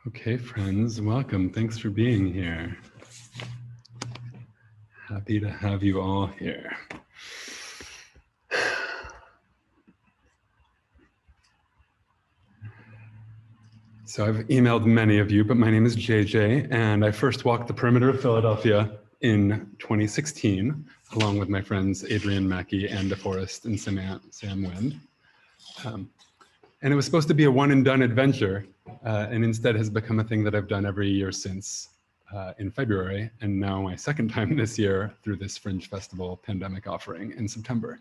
Okay, friends, welcome. Thanks for being here. Happy to have you all here. So I've emailed many of you, but my name is JJ, and I first walked the perimeter of Philadelphia in 2016, along with my friends Adrian Mackey, Anne DeForest, and Sam Wend. And it was supposed to be a one and done adventure, and instead has become a thing that I've done every year since in February, and now my second time this year through this Fringe Festival pandemic offering in September.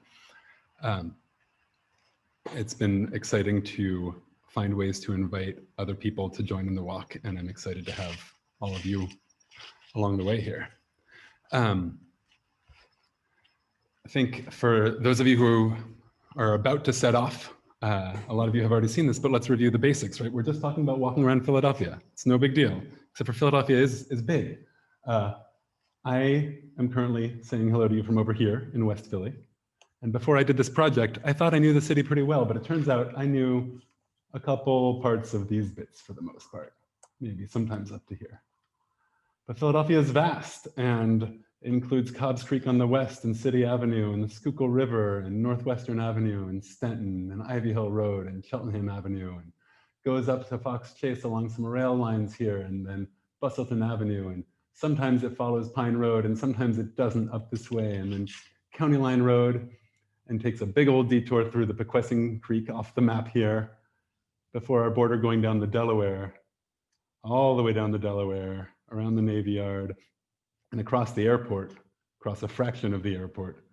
It's been exciting to find ways to invite other people to join in the walk, and I'm excited to have all of you along the way here. I think for those of you who are about to set off, a lot of you have already seen this, but let's review the basics, right? We're just talking about walking around Philadelphia. It's no big deal, except for Philadelphia is big. I am currently saying hello to you from over here in West Philly. And before I did this project, I thought I knew the city pretty well, but it turns out I knew a couple parts of these bits for the most part, maybe sometimes up to here. But Philadelphia is vast, and it includes Cobbs Creek on the west and City Avenue and the Schuylkill River and Northwestern Avenue and Stenton and Ivy Hill Road and Cheltenham Avenue, and goes up to Fox Chase along some rail lines here, and then Bustleton Avenue, and sometimes it follows Pine Road and sometimes it doesn't up this way, and then County Line Road, and takes a big old detour through the Pequessing Creek off the map here before our border going down the Delaware, all the way down the Delaware, around the Navy Yard, and across the airport, across a fraction of the airport,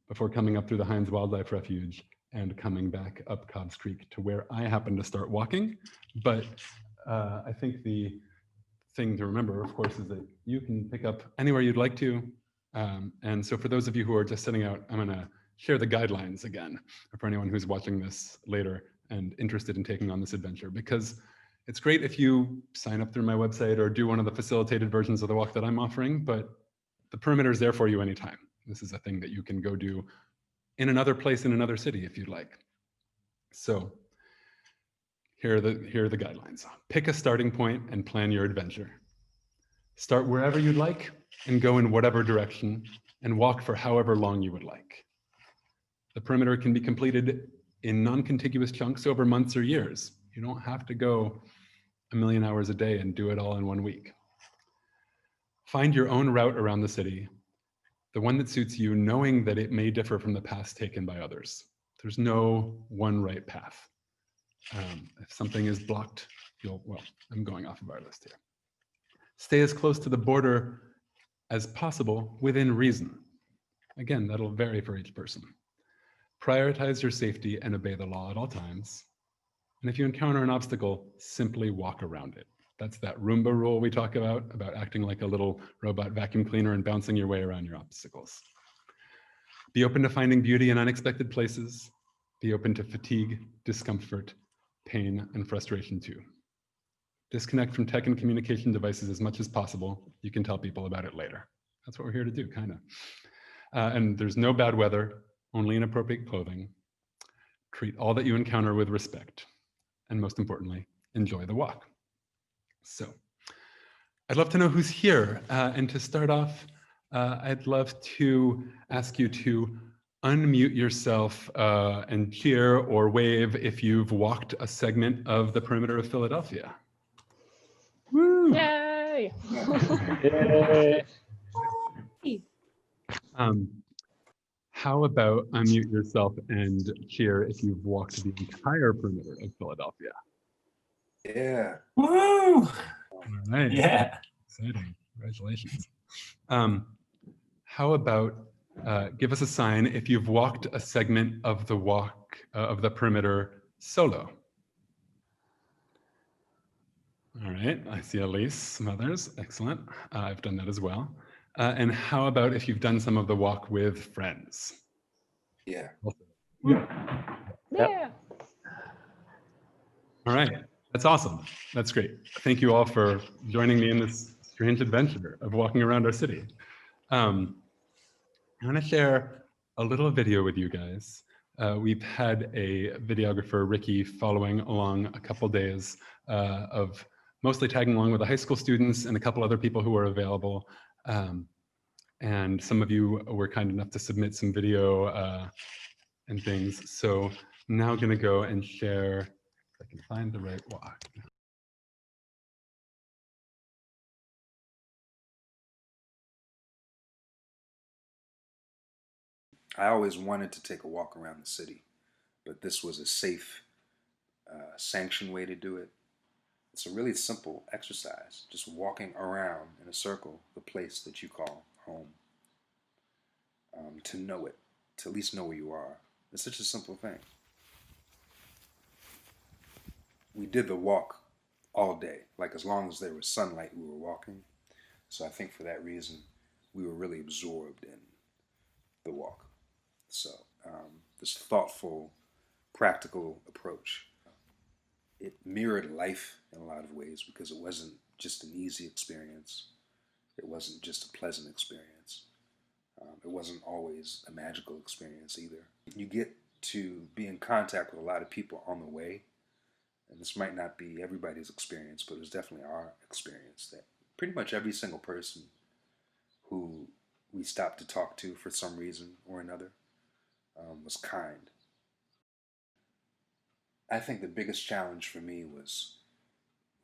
before coming up through the Hines Wildlife Refuge and coming back up Cobbs Creek to where I happen to start walking. But I think the thing to remember, of course, is that you can pick up anywhere you'd like to. And so for those of you who are just sitting out, I'm gonna share the guidelines again for anyone who's watching this later and interested in taking on this adventure, because it's great if you sign up through my website or do one of the facilitated versions of the walk that I'm offering, but the perimeter is there for you anytime. This is a thing that you can go do in another place in another city if you'd like. So here are the guidelines. Pick a starting point and plan your adventure. Start wherever you'd like and go in whatever direction and walk for however long you would like. The perimeter can be completed in non-contiguous chunks over months or years. You don't have to go a million hours a day and do it all in 1 week. Find your own route around the city, the one that suits you, knowing that it may differ from the paths taken by others. There's no one right path. If something is blocked, well, I'm going off of our list here. Stay as close to the border as possible within reason. Again, that'll vary for each person. Prioritize your safety and obey the law at all times. And if you encounter an obstacle, simply walk around it. That's that Roomba rule we talk about acting like a little robot vacuum cleaner and bouncing your way around your obstacles. Be open to finding beauty in unexpected places. Be open to fatigue, discomfort, pain, and frustration too. Disconnect from tech and communication devices as much as possible. You can tell people about it later. That's what we're here to do, kind of. And there's no bad weather, only inappropriate clothing. Treat all that you encounter with respect. And most importantly, enjoy the walk. So I'd love to know who's here. And to start off, I'd love to ask you to unmute yourself and cheer or wave if you've walked a segment of the perimeter of Philadelphia. Woo! Yay! Yay. How about unmute yourself and cheer if you've walked the entire perimeter of Philadelphia? Yeah. Woo! All right. Yeah. Exciting. Congratulations. How about give us a sign if you've walked a segment of the walk of the perimeter solo. All right, I see Elise, some others, excellent. I've done that as well. And how about if you've done some of the walk with friends? Yeah. Yeah. All right, that's awesome. That's great. Thank you all for joining me in this strange adventure of walking around our city. I want to share a little video with you guys. We've had a videographer, Ricky, following along a couple days of mostly tagging along with the high school students and a couple other people who were available. And some of you were kind enough to submit some video and things. So now going to go and share, if I can find the right walk. I always wanted to take a walk around the city, but this was a safe, sanctioned way to do it. It's a really simple exercise, just walking around in a circle, the place that you call home. To know it, to at least know where you are. It's such a simple thing. We did the walk all day, like as long as there was sunlight, we were walking. So I think for that reason, we were really absorbed in the walk. So this thoughtful, practical approach, it mirrored life in a lot of ways because it wasn't just an easy experience. It wasn't just a pleasant experience. It wasn't always a magical experience either. You get to be in contact with a lot of people on the way, and this might not be everybody's experience, but it was definitely our experience that pretty much every single person who we stopped to talk to for some reason or another was kind. I think the biggest challenge for me was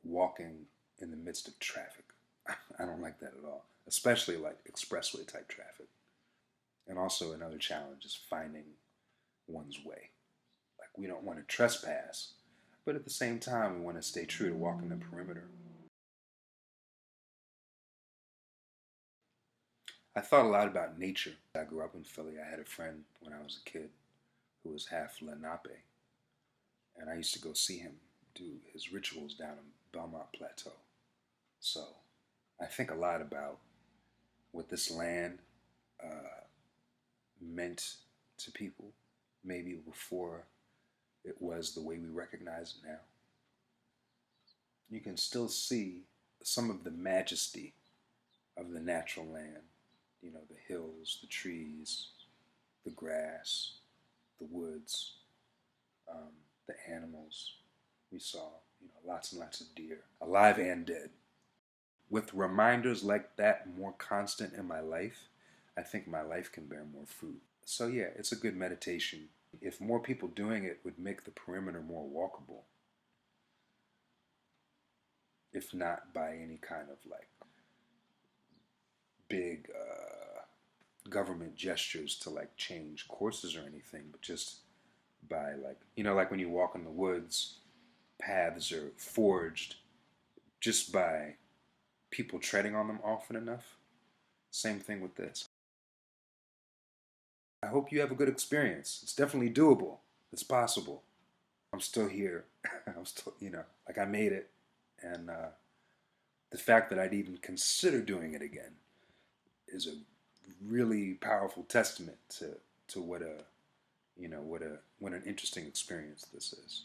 walking in the midst of traffic. I don't like that at all, especially like expressway type traffic. And also another challenge is finding one's way. Like we don't want to trespass, but at the same time we want to stay true to walking the perimeter. I thought a lot about nature. I grew up in Philly. I had a friend when I was a kid who was half Lenape, and I used to go see him do his rituals down in Belmont Plateau. So I think a lot about what this land meant to people, maybe before it was the way we recognize it now. You can still see some of the majesty of the natural land. You know, the hills, the trees, the grass, the woods, the animals. We saw, lots and lots of deer, alive and dead. With reminders like that more constant in my life, I think my life can bear more fruit. So yeah, it's a good meditation. If more people doing it would make the perimeter more walkable, if not by any kind of like big government gestures to like change courses or anything, but just by like, like when you walk in the woods, paths are forged just by people treading on them often enough. Same thing with this. I hope you have a good experience. It's definitely doable. It's possible. I'm still here. I'm still, like I made it. And the fact that I'd even consider doing it again is a really powerful testament to what an interesting experience this is.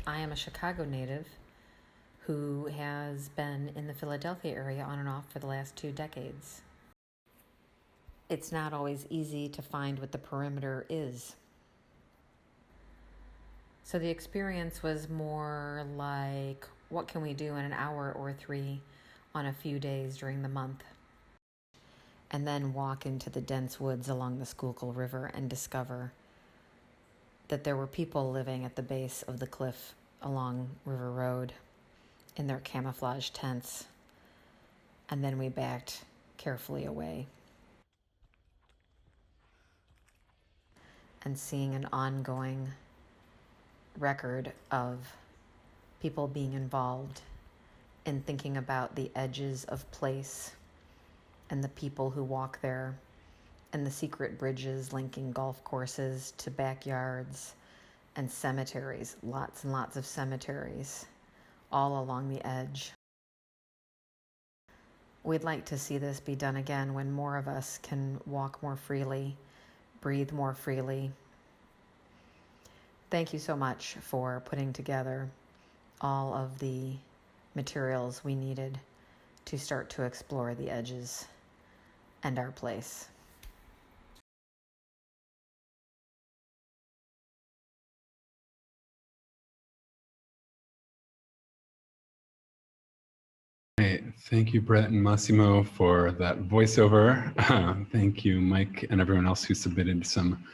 I am a Chicago native who has been in the Philadelphia area on and off for the last 2 decades. It's not always easy to find what the perimeter is. So the experience was more like, what can we do in an hour or 3 on a few days during the month? And then walk into the dense woods along the Schuylkill River and discover that there were people living at the base of the cliff along River Road in their camouflage tents. And then we backed carefully away. And seeing an ongoing record of people being involved in thinking about the edges of place and the people who walk there and the secret bridges linking golf courses to backyards and cemeteries, lots and lots of cemeteries all along the edge. We'd like to see this be done again when more of us can walk more freely, breathe more freely. Thank you so much for putting together all of the materials we needed to start to explore the edges and our place. Hey, thank you, Brett and Massimo, for that voiceover. Thank you, Mike, and everyone else who submitted some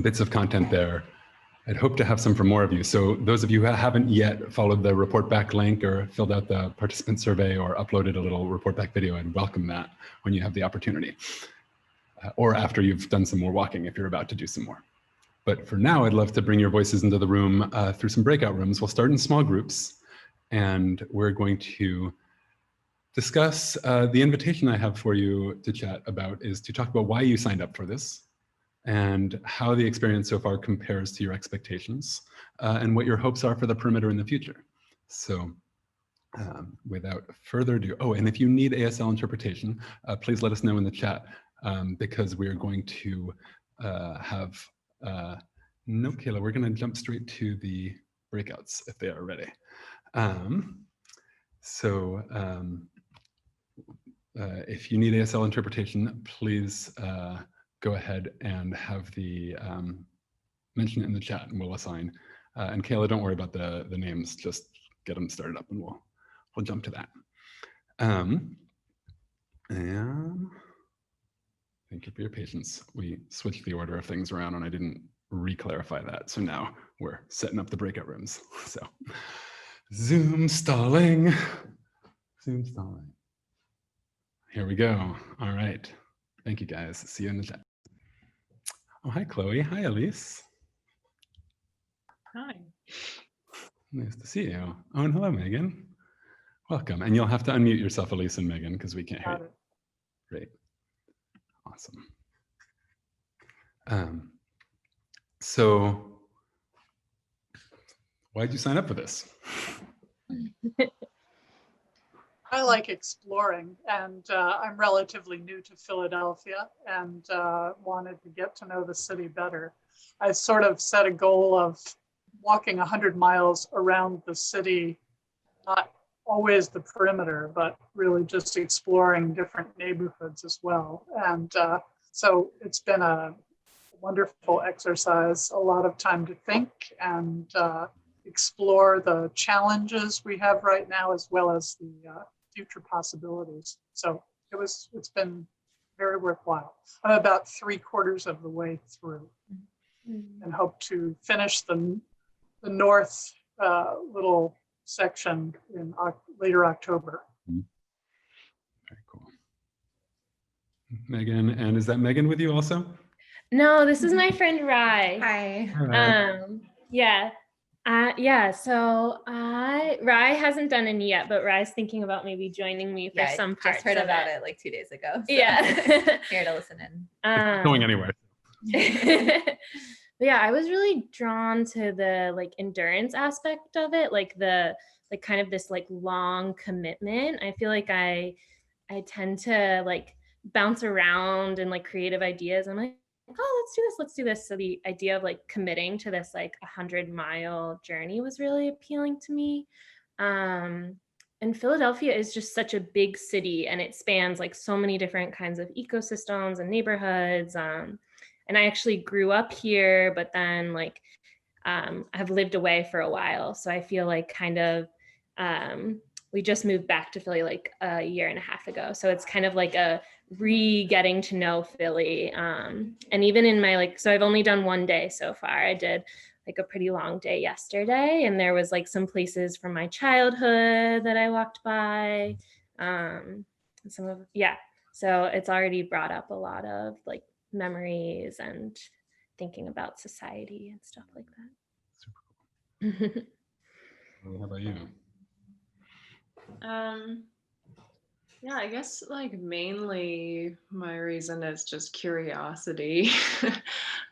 bits of content there. I'd hope to have some for more of you. So those of you who haven't yet followed the report back link or filled out the participant survey or uploaded a little report back video, I'd welcome that when you have the opportunity. Or after you've done some more walking, if you're about to do some more. But for now, I'd love to bring your voices into the room through some breakout rooms. We'll start in small groups, and we're going to discuss the invitation I have for you to chat about is to talk about why you signed up for this and how the experience so far compares to your expectations and what your hopes are for the perimeter in the future. So without further ado, oh, and if you need ASL interpretation, please let us know in the chat because we're going to have, no, Kayla, we're gonna jump straight to the breakouts if they are ready. If you need ASL interpretation, please go ahead and have the mention it in the chat and we'll assign. And Kayla, don't worry about the names, just get them started up and we'll jump to that. And thank you for your patience. We switched the order of things around and I didn't re-clarify that. So now we're setting up the breakout rooms. So Zoom stalling, Zoom stalling. Here we go. All right. Thank you guys. See you in the chat. Oh, hi, Chloe. Hi, Elise. Hi. Nice to see you. Oh, and hello, Megan. Welcome. And you'll have to unmute yourself, Elise and Megan, because we can't hear you. Great. Awesome. So why'd you sign up for this? I like exploring, and I'm relatively new to Philadelphia and wanted to get to know the city better. I sort of set a goal of walking 100 miles around the city, not always the perimeter, but really just exploring different neighborhoods as well. And so it's been a wonderful exercise, a lot of time to think and explore the challenges we have right now, as well as the future possibilities. So it's been very worthwhile. I'm about 3/4 of the way through and hope to finish the north little section in later October. Very cool. Megan, and is that Megan with you also? No, this is my friend Rye. Hi. So Rye hasn't done any yet, but Rye's thinking about maybe joining me for some parts. Just heard about it like 2 days ago. So Yeah. here to listen in. Going anywhere. Yeah, I was really drawn to the like endurance aspect of it, like the kind of this like long commitment. I feel like I tend to like bounce around and like creative ideas. I'm like, oh, let's do this. So the idea of like committing to this like 100-mile journey was really appealing to me. And Philadelphia is just such a big city and it spans like so many different kinds of ecosystems and neighborhoods. And I actually grew up here, but then like I've lived away for a while. So I feel like kind of we just moved back to Philly like a year and a half ago. So it's kind of like a getting to know Philly. And even in my so I've only done one day so far. I did like a pretty long day yesterday, and there was like some places from my childhood that I walked by. So it's already brought up a lot of like memories and thinking about society and stuff like that. Super cool. How about you? Yeah, I guess like mainly my reason is just curiosity.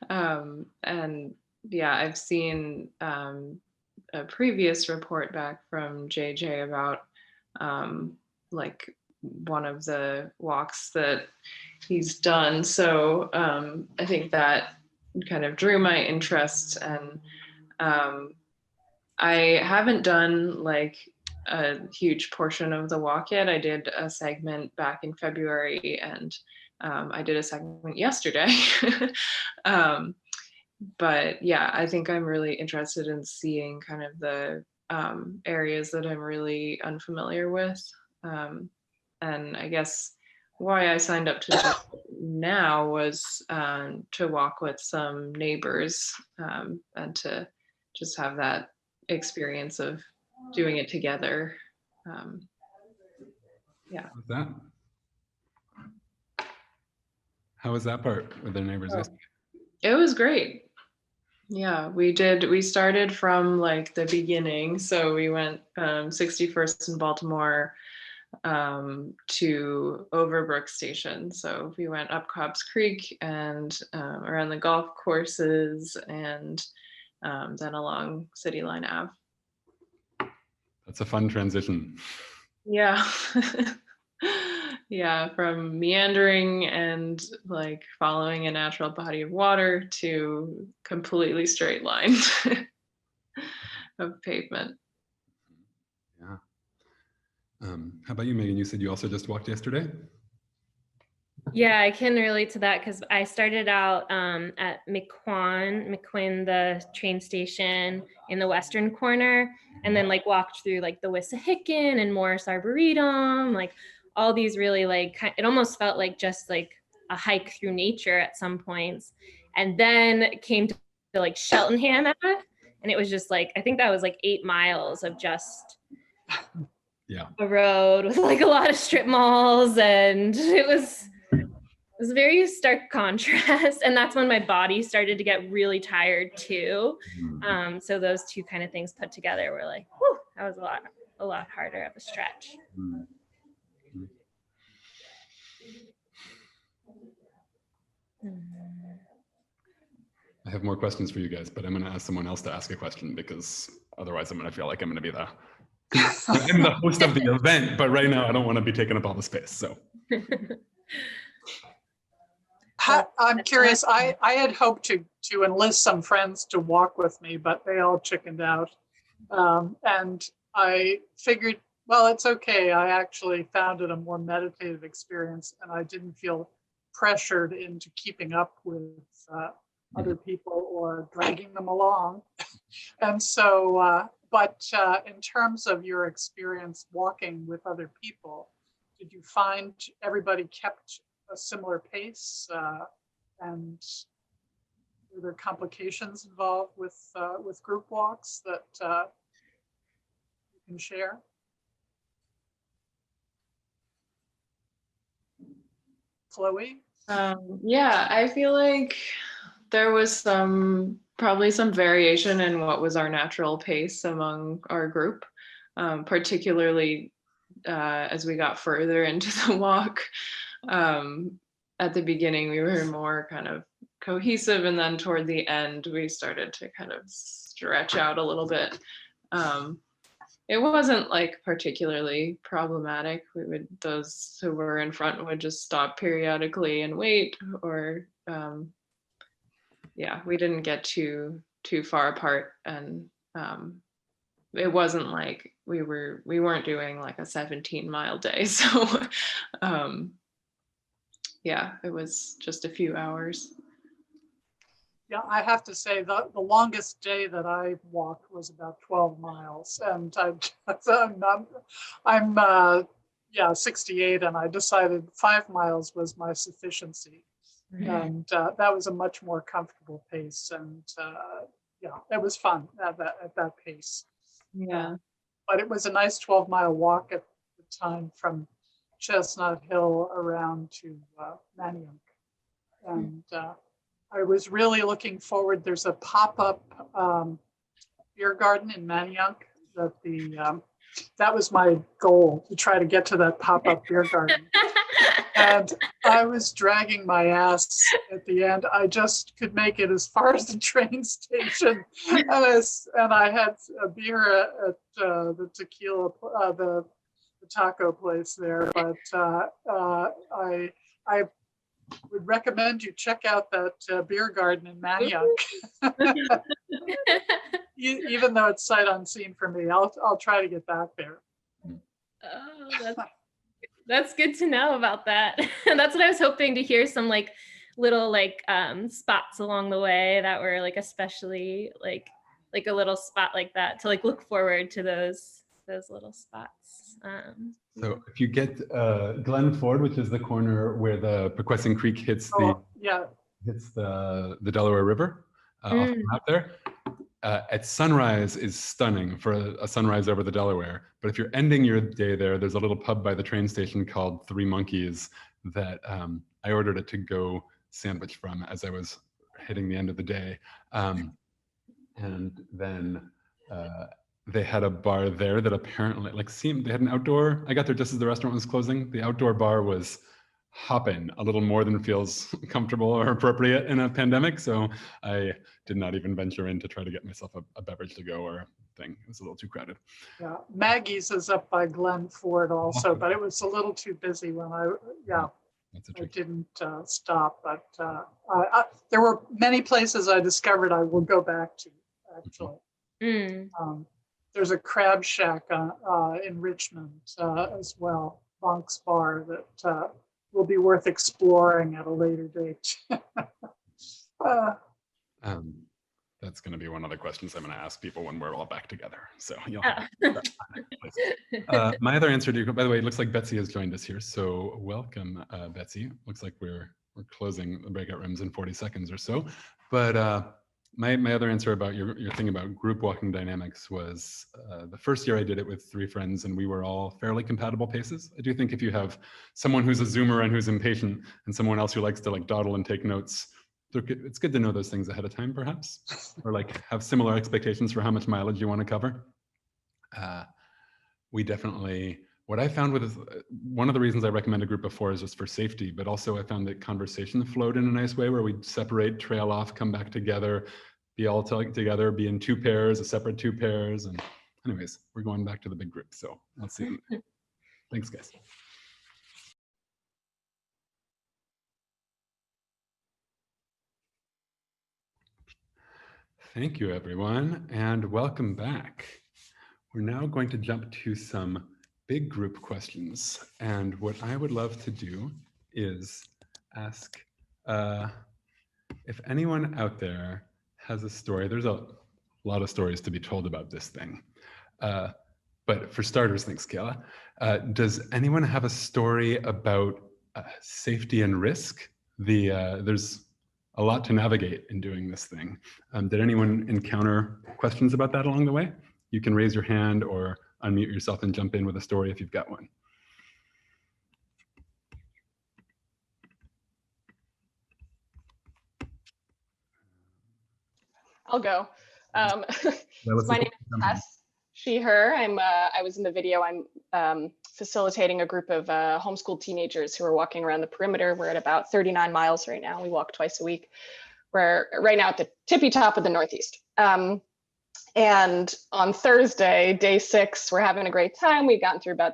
And yeah, I've seen a previous report back from JJ about like one of the walks that he's done. So I think that kind of drew my interest, and I haven't done like a huge portion of the walk yet. I did a segment back in February, and I did a segment yesterday. But yeah, I think I'm really interested in seeing kind of the areas that I'm really unfamiliar with. And I guess why I signed up to do it now was to walk with some neighbors and to just have that experience of doing it together. Yeah. How's that? How was that part with their neighbors yesterday? It was great. Yeah, we started from like the beginning. So we went 61st in Baltimore to Overbrook Station. So we went up Cobb's Creek and around the golf courses and then along City Line Ave. That's a fun transition. Yeah. Yeah, from meandering and like following a natural body of water to completely straight line of pavement. Yeah. How about you, Megan? You said you also just walked yesterday? Yeah, I can relate to that because I started out at McQuinn, the train station in the western corner, and then like walked through like the Wissahickon and Morris Arboretum, like all these really like, it almost felt like just like a hike through nature at some points. And then came to like Cheltenham area, and it was just like, I think that was like 8 miles of just a road with like a lot of strip malls, and it was a very stark contrast. And that's when my body started to get really tired too. So those two kind of things put together were like, whew, that was a lot harder of a stretch. I have more questions for you guys, but I'm going to ask someone else to ask a question because otherwise I'm going to feel like I'm going to be I'm the host of the event, but right now I don't want to be taking up all the space. So I'm curious. I had hoped to enlist some friends to walk with me, but they all chickened out. And I figured, well, it's okay. I actually found it a more meditative experience, and I didn't feel pressured into keeping up with other people or dragging them along. And so, but in terms of your experience walking with other people, did you find everybody kept a similar pace, and were there complications involved with group walks that you can share? Chloe? Yeah, I feel like there was probably some variation in what was our natural pace among our group, particularly as we got further into the walk. At the beginning, we were more kind of cohesive, and then toward the end, we started to kind of stretch out a little bit. It wasn't like particularly problematic. Those who were in front would just stop periodically and wait, or yeah, we didn't get too far apart, and it wasn't like we weren't doing like a 17-mile day. So yeah, it was just a few hours. Yeah, I have to say the longest day that I walked was about 12 miles, and I'm 68, and I decided 5 miles was my sufficiency, and that was a much more comfortable pace, and yeah, it was fun at that pace. Yeah, but it was a nice 12-mile walk at the time from Chestnut Hill around to Manayunk, and I was really looking forward. There's a pop-up beer garden in Manayunk that was my goal, to try to get to that pop-up beer garden. And I was dragging my ass at the end. I just could make it as far as the train station, and I had a beer at the tequila, the taco place there. But I would recommend you check out that beer garden in Manayunk. Even though it's sight unseen for me, I'll try to get back there. Oh, that's good to know about that. That's what I was hoping to hear, some like little like spots along the way that were like especially like like a little spot like that to like look forward to those little spots. So if you get Glen Ford, which is the corner where the Pequesson Creek hits the Delaware River off the map there, at sunrise is stunning for a sunrise over the Delaware. But if you're ending your day there, there's a little pub by the train station called Three Monkeys that I ordered a to-go sandwich from as I was hitting the end of the day. And then they had a bar there that apparently they had an outdoor, I got there just as the restaurant was closing. The outdoor bar was hopping a little more than feels comfortable or appropriate in a pandemic. So I did not even venture in to try to get myself a beverage to go or a thing. It was a little too crowded. Yeah, Maggie's is up by Glen Ford also, but it was a little too busy when I didn't stop. But there were many places I discovered I will go back to, actually. There's a crab shack in Richmond as well, Bonk's Bar, that will be worth exploring at a later date. That's going to be one of the questions I'm going to ask people when we're all back together. So my other answer to you, by the way, it looks like Betsy has joined us here. So welcome, Betsy. Looks like we're closing the breakout rooms in 40 seconds or so. But my other answer about your thing about group walking dynamics was the first year I did it with 3 friends and we were all fairly compatible paces. I do think if you have someone who's a Zoomer and who's impatient and someone else who likes to like dawdle and take notes, it's good to know those things ahead of time, perhaps, or like have similar expectations for how much mileage you want to cover. We definitely, what I found with one of the reasons I recommend a group of 4 is just for safety, but also I found that conversation flowed in a nice way where we'd separate, trail off, come back together, be all together, be in 2 pairs, a separate 2 pairs. And anyways, we're going back to the big group. So let's see. Thanks, guys. Thank you, everyone, and welcome back. We're now going to jump to some big group questions. And what I would love to do is ask if anyone out there has a story. There's a lot of stories to be told about this thing. But for starters, thanks, Kayla. Does anyone have a story about safety and risk? There's a lot to navigate in doing this thing. Did anyone encounter questions about that along the way? You can raise your hand or unmute yourself and jump in with a story if you've got one. I'll go. My name is Tess, she, her. I was in the video. I'm facilitating a group of homeschooled teenagers who are walking around the perimeter. We're at about 39 miles right now. We walk twice a week. We're right now at the tippy top of the Northeast. And on Thursday, day 6, we're having a great time. We've gotten through about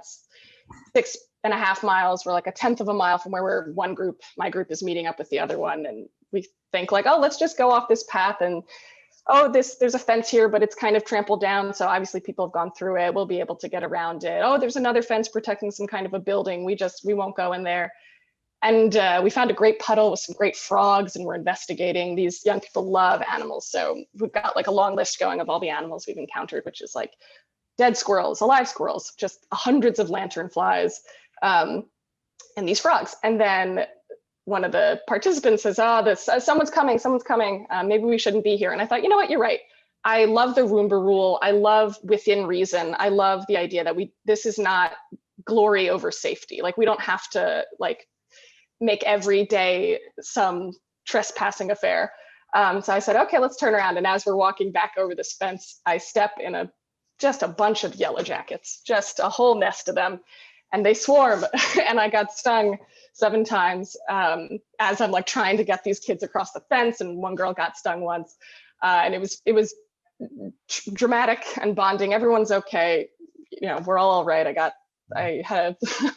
6.5 miles. We're like a 1/10 of a mile from where my group is meeting up with the other one. And we think like, oh, let's just go off this path and there's a fence here, but it's kind of trampled down. So obviously people have gone through it. We'll be able to get around it. Oh, there's another fence protecting some kind of a building. We won't go in there. And we found a great puddle with some great frogs and we're investigating. These young people love animals. So we've got like a long list going of all the animals we've encountered, which is like dead squirrels, alive squirrels, just hundreds of lanternflies, and these frogs. And then one of the participants says, someone's coming. Maybe we shouldn't be here. And I thought, you know what, you're right. I love the Roomba rule. I love within reason. I love the idea that this is not glory over safety. Like we don't have to like make every day some trespassing affair. So I said, okay, let's turn around. And as we're walking back over this fence, I step in just a bunch of yellow jackets, just a whole nest of them. And they swarm and I got stung 7 times as I'm like trying to get these kids across the fence, and one girl got stung once. And it was dramatic and bonding. Everyone's okay. You know, we're all right. I had a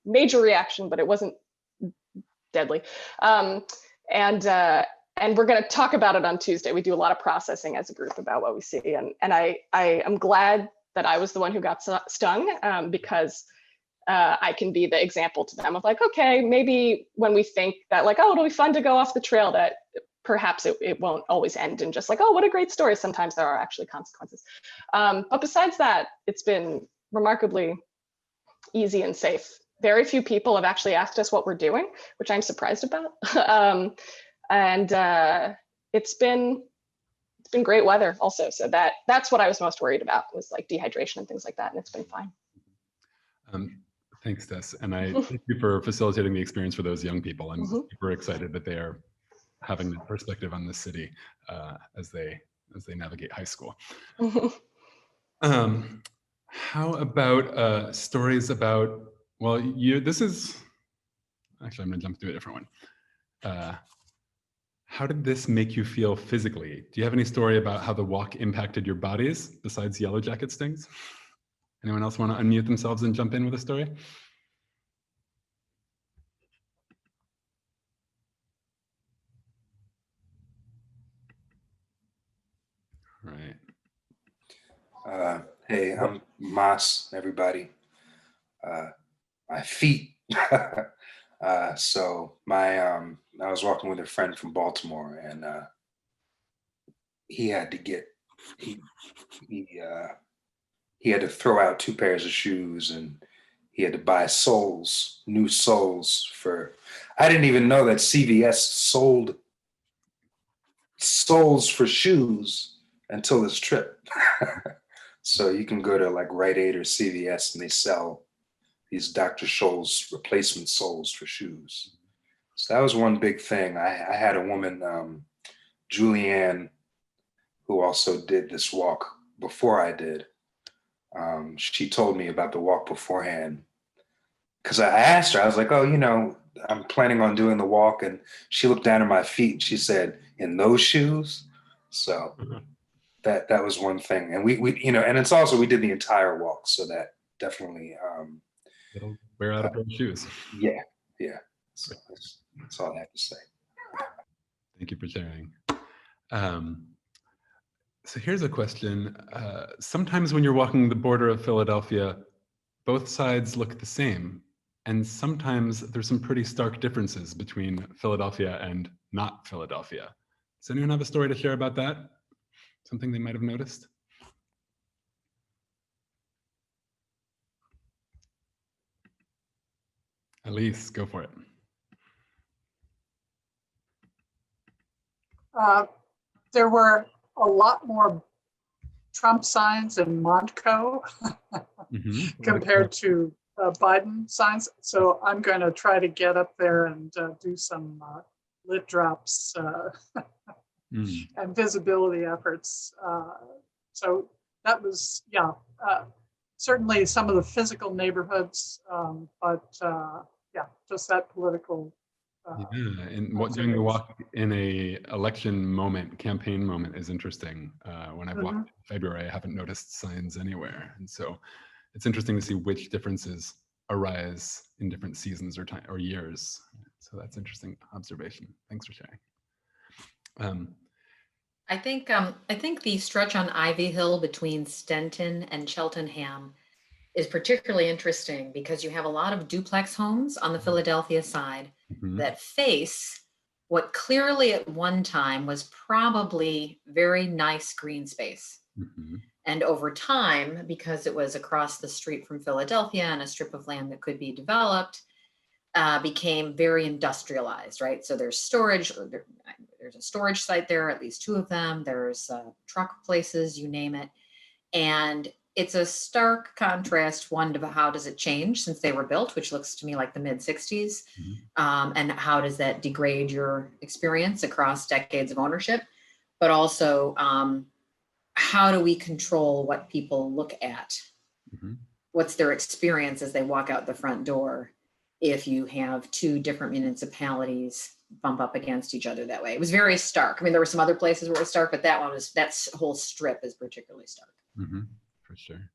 major reaction, but it wasn't deadly. And we're going to talk about it on Tuesday. We do a lot of processing as a group about what we see. And I am glad that I was the one who got stung because I can be the example to them of like, okay, maybe when we think that like, oh, it'll be fun to go off the trail, that perhaps it won't always end in just like, oh, what a great story. Sometimes there are actually consequences. But besides that, it's been remarkably easy and safe. Very few people have actually asked us what we're doing, which I'm surprised about. It's been great weather also. So that's what I was most worried about, was like dehydration and things like that. And it's been fine. Thanks, Tess. And I thank you for facilitating the experience for those young people. I'm super excited that they are having that perspective on the city as they navigate high school. How about stories about, well, this is, actually, I'm gonna jump to a different one. How did this make you feel physically? Do you have any story about how the walk impacted your bodies besides yellow jacket stings? Anyone else want to unmute themselves and jump in with a story? Right. Hey, I'm Mas, everybody. My feet. So I was walking with a friend from Baltimore, and he had to get he had to throw out 2 pairs of shoes, and he had to buy new soles for. I didn't even know that CVS sold soles for shoes until this trip. So you can go to like Rite Aid or CVS, and they sell these Dr. Scholl's replacement soles for shoes. So that was one big thing. I had a woman, Julianne, who also did this walk before I did. She told me about the walk beforehand, because I asked her, I was like, oh, I'm planning on doing the walk. And she looked down at my feet and she said, in those shoes? So that was one thing. And we and it's also, we did the entire walk. So that definitely. It'll wear out a pair of shoes. Yeah. So that's all I have to say. Thank you for sharing. So here's a question. Sometimes when you're walking the border of Philadelphia, both sides look the same. And sometimes there's some pretty stark differences between Philadelphia and not Philadelphia. Does anyone have a story to share about that? Something they might have noticed? Elise, go for it. There were a lot more Trump signs in Montco compared to Biden signs. So I'm going to try to get up there and do some lit drops and visibility efforts. So that was, certainly some of the physical neighborhoods, but just that political. And doing the walk in a election moment, campaign moment is interesting. When I've walked in February, I haven't noticed signs anywhere. And so it's interesting to see which differences arise in different seasons or years. So that's interesting observation. Thanks for sharing. I think the stretch on Ivy Hill between Stenton and Cheltenham is particularly interesting because you have a lot of duplex homes on the Philadelphia side that face what clearly at one time was probably very nice green space. And over time, because it was across the street from Philadelphia and a strip of land that could be developed, became very industrialized, right? So there's storage, there's a storage site there, at least 2 of them. There's truck places, you name it. And it's a stark contrast, one, to how does it change since they were built, which looks to me like the mid 60s. And how does that degrade your experience across decades of ownership? But also, how do we control what people look at? What's their experience as they walk out the front door if you have 2 different municipalities bump up against each other that way? It was very stark. I mean, there were some other places where it was stark, but that whole strip is particularly stark. For sure.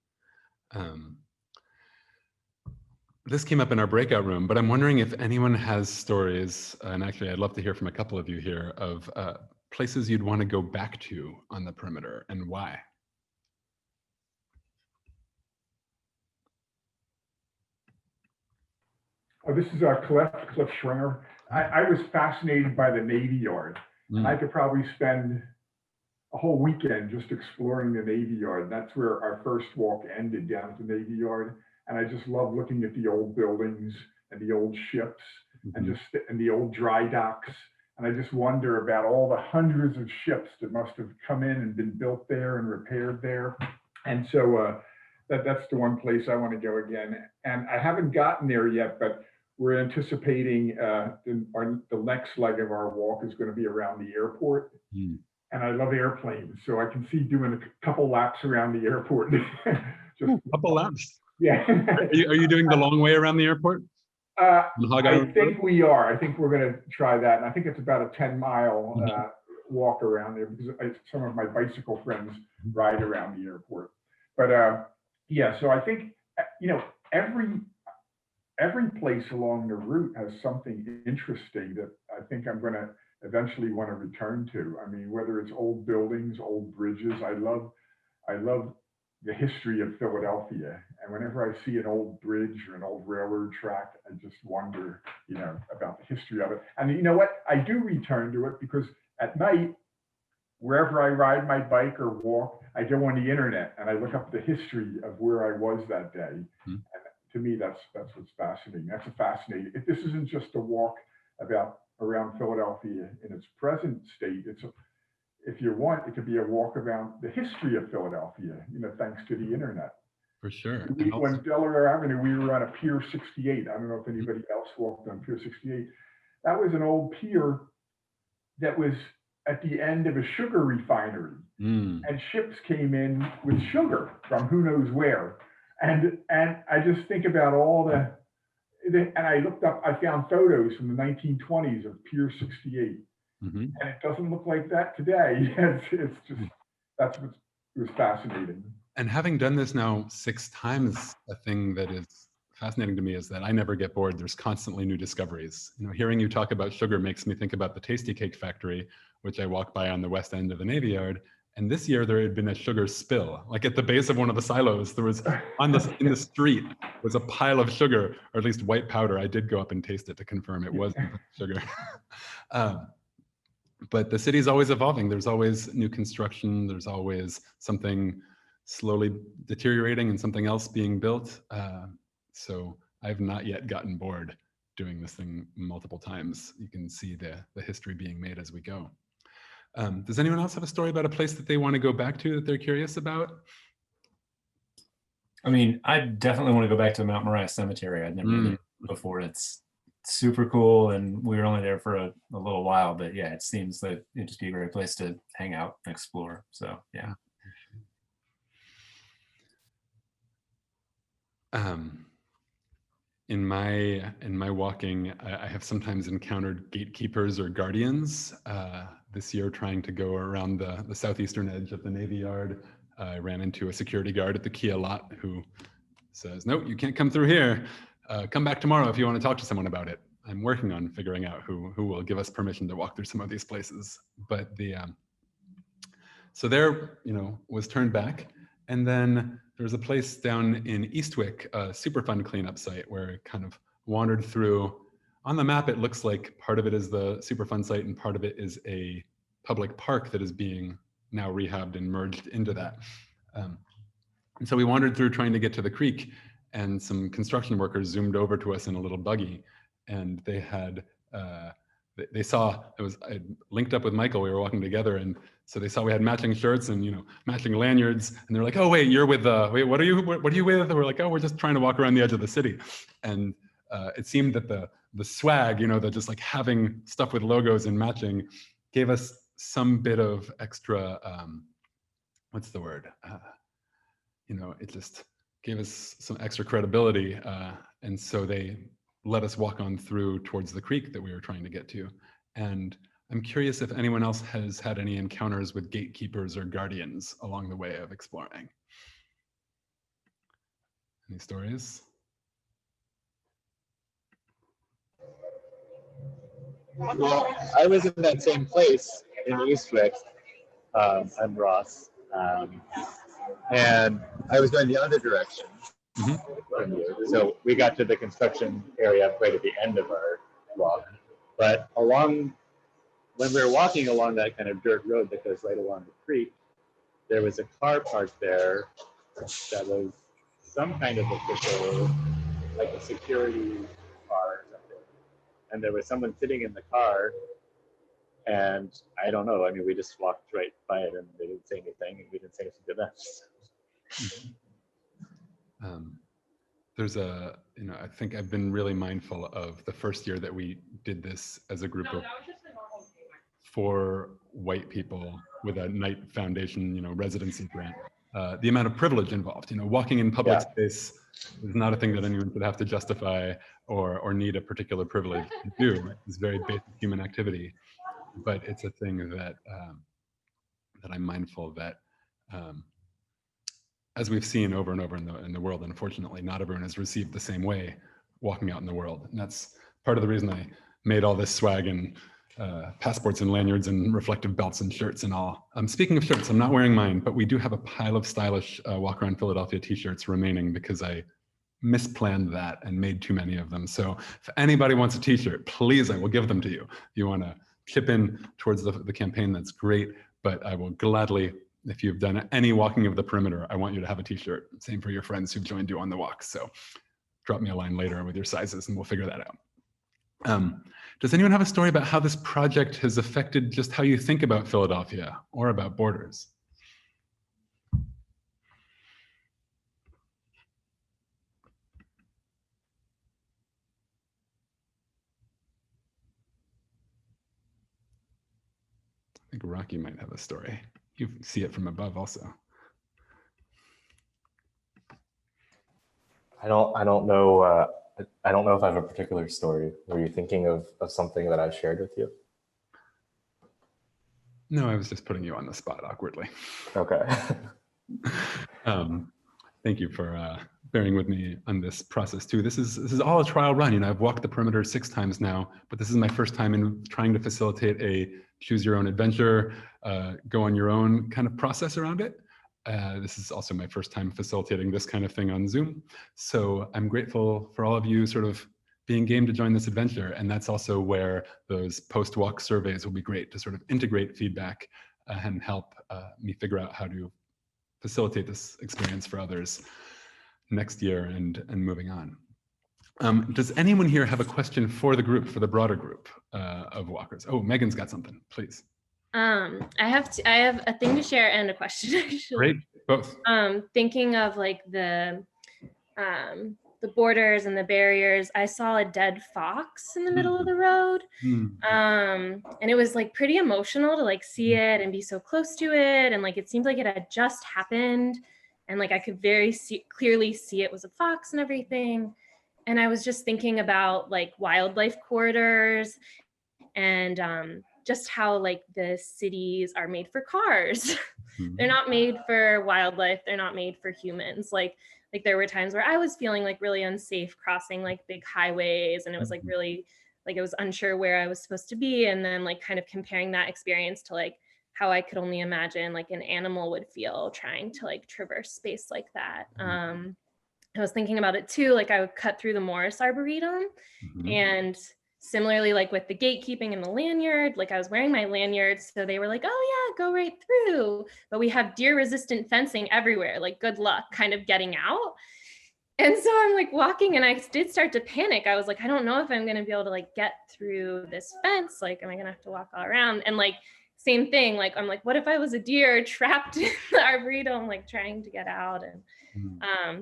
This came up in our breakout room, but I'm wondering if anyone has stories, and actually I'd love to hear from a couple of you here, of places you'd want to go back to on the perimeter and why. This is Cliff Schringer. I was fascinated by the Navy Yard. And I could probably spend a whole weekend just exploring the Navy Yard. That's where our first walk ended, down at the Navy Yard. And I just love looking at the old buildings and the old ships and the old dry docks. And I just wonder about all the hundreds of ships that must have come in and been built there and repaired there. And so that's the one place I want to go again. And I haven't gotten there yet, but we're anticipating the next leg of our walk is going to be around the airport. And I love airplanes, so I can see doing a couple laps around the airport. Just a couple laps. Yeah. Are you doing the long way around the airport? I think we are. I think we're going to try that. And I think it's about a 10-mile walk around there, because some of my bicycle friends ride around the airport. But yeah, so I think, every place along the route has something interesting that I think I'm going to eventually want to return to. I mean, whether it's old buildings, old bridges, I love the history of Philadelphia. And whenever I see an old bridge or an old railroad track, I just wonder, about the history of it. And you know what? I do return to it because at night, wherever I ride my bike or walk, I go on the internet and I look up the history of where I was that day. And to me, that's what's fascinating. That's a fascinating. If this isn't just a walk around Philadelphia in its present state, if you want, it could be a walk around the history of Philadelphia, thanks to the internet. For sure. On Delaware Avenue, we were on a Pier 68. I don't know if anybody else walked on Pier 68. That was an old pier that was at the end of a sugar refinery. And ships came in with sugar from who knows where. And I just think about all and I looked up, I found photos from the 1920s of Pier 68. And it doesn't look like that today. It's just, that's what was fascinating. And having done this now 6 times, a thing that is fascinating to me is that I never get bored. There's constantly new discoveries. Hearing you talk about sugar makes me think about the Tasty Cake Factory, which I walked by on the west end of the Navy Yard. And this year there had been a sugar spill, like at the base of one of the silos. There was in the street was a pile of sugar, or at least white powder. I did go up and taste it to confirm it wasn't sugar. But the city's always evolving. There's always new construction. There's always something slowly deteriorating and something else being built. So I've not yet gotten bored doing this thing multiple times. You can see the history being made as we go. Does anyone else have a story about a place that they want to go back to that they're curious about? I mean, I definitely want to go back to Mount Moriah Cemetery. I'd never been there before. It's super cool, and we were only there for a little while, but yeah, it seems that it'd just be a great place to hang out and explore. So yeah. In my walking, I have sometimes encountered gatekeepers or guardians. This year, trying to go around the southeastern edge of the Navy Yard, I ran into a security guard at the Kia lot who says, "No, you can't come through here. Come back tomorrow if you want to talk to someone about it." I'm working on figuring out who will give us permission to walk through some of these places. But so there, was turned back. And then there was a place down in Eastwick, a Superfund cleanup site, where it kind of wandered through. On the map, it looks like part of it is the Superfund site and part of it is a public park that is being now rehabbed and merged into that. And so we wandered through trying to get to the creek, and some construction workers zoomed over to us in a little buggy, and they had, they saw, I linked up with Michael, we were walking together, and so they saw we had matching shirts and matching lanyards, and they're like, "Oh wait, you're with wait, what are you with?" And we're like, "Oh, we're just trying to walk around the edge of the city." And it seemed that the swag, that just like having stuff with logos and matching, gave us some bit of extra, what's the word? It just gave us some extra credibility, and so they let us walk on through towards the creek that we were trying to get to. And I'm curious if anyone else has had any encounters with gatekeepers or guardians along the way of exploring. Any stories? Well, I was in that same place in Eastwick. I'm Ross. And I was going the other direction from you. So we got to the construction area right at the end of our walk. But along when we were walking along that kind of dirt road that goes right along the creek, there was a car parked there that was some kind of official, like a security car or something. And there was someone sitting in the car, and I don't know, I mean, we just walked right by it and they didn't say anything, and we didn't say anything to them. There's a, I think I've been really mindful of the first year that we did this as a group of 4 white people with a Knight Foundation, residency grant. The amount of privilege involved, walking in public space is not a thing that anyone should have to justify or need a particular privilege to do. It's very basic human activity, but it's a thing that that I'm mindful that, as we've seen over and over in the world, unfortunately, not everyone has received the same way walking out in the world. And that's part of the reason I made all this swag and passports and lanyards and reflective belts and shirts and all. Speaking of shirts, I'm not wearing mine, but we do have a pile of stylish Walk Around Philadelphia t-shirts remaining because I misplanned that and made too many of them. So if anybody wants a t-shirt, please, I will give them to you. If you want to chip in towards the campaign, that's great, but I will gladly, if you've done any walking of the perimeter, I want you to have a t-shirt. Same for your friends who've joined you on the walk. So drop me a line later with your sizes and we'll figure that out. Does anyone have a story about how this project has affected just how you think about Philadelphia or about borders? I think Rocky might have a story. You see it from above also. I don't know. I don't know if I have a particular story. Were you thinking of something that I shared with you? No, I was just putting you on the spot awkwardly. Okay. Thank you for bearing with me on this process too. This is all a trial run. I've walked the perimeter 6 times now, but this is my first time in trying to facilitate a choose your own adventure, go on your own kind of process around it. This is also my first time facilitating this kind of thing on Zoom. So I'm grateful for all of you sort of being game to join this adventure. And that's also where those post-walk surveys will be great to sort of integrate feedback and help me figure out how to facilitate this experience for others next year and moving on. Does anyone here have a question for the group, for the broader group of walkers? Oh, Megan's got something, please. I have a thing to share and a question, actually. Great, both. Thinking of like the borders and the barriers, I saw a dead fox in the middle of the road. And it was like pretty emotional to like see it and be so close to it. And like, it seemed like it had just happened. And like, I could very clearly see it was a fox and everything. And I was just thinking about like wildlife corridors and just how like the cities are made for cars. They're not made for wildlife. They're not made for humans. Like there were times where I was feeling like really unsafe crossing like big highways, and it was like really like I was unsure where I was supposed to be. And then like kind of comparing that experience to like how I could only imagine like an animal would feel trying to like traverse space like that. I was thinking about it too, like I would cut through the Morris Arboretum, and similarly, like with the gatekeeping and the lanyard, like I was wearing my lanyard, so they were like, oh yeah, go right through. But we have deer resistant fencing everywhere, like good luck kind of getting out. And so I'm like walking and I did start to panic. I was like, I don't know if I'm gonna be able to like get through this fence. Like, am I gonna have to walk all around? And like, same thing, like, I'm like, what if I was a deer trapped in the Arboretum, like trying to get out? And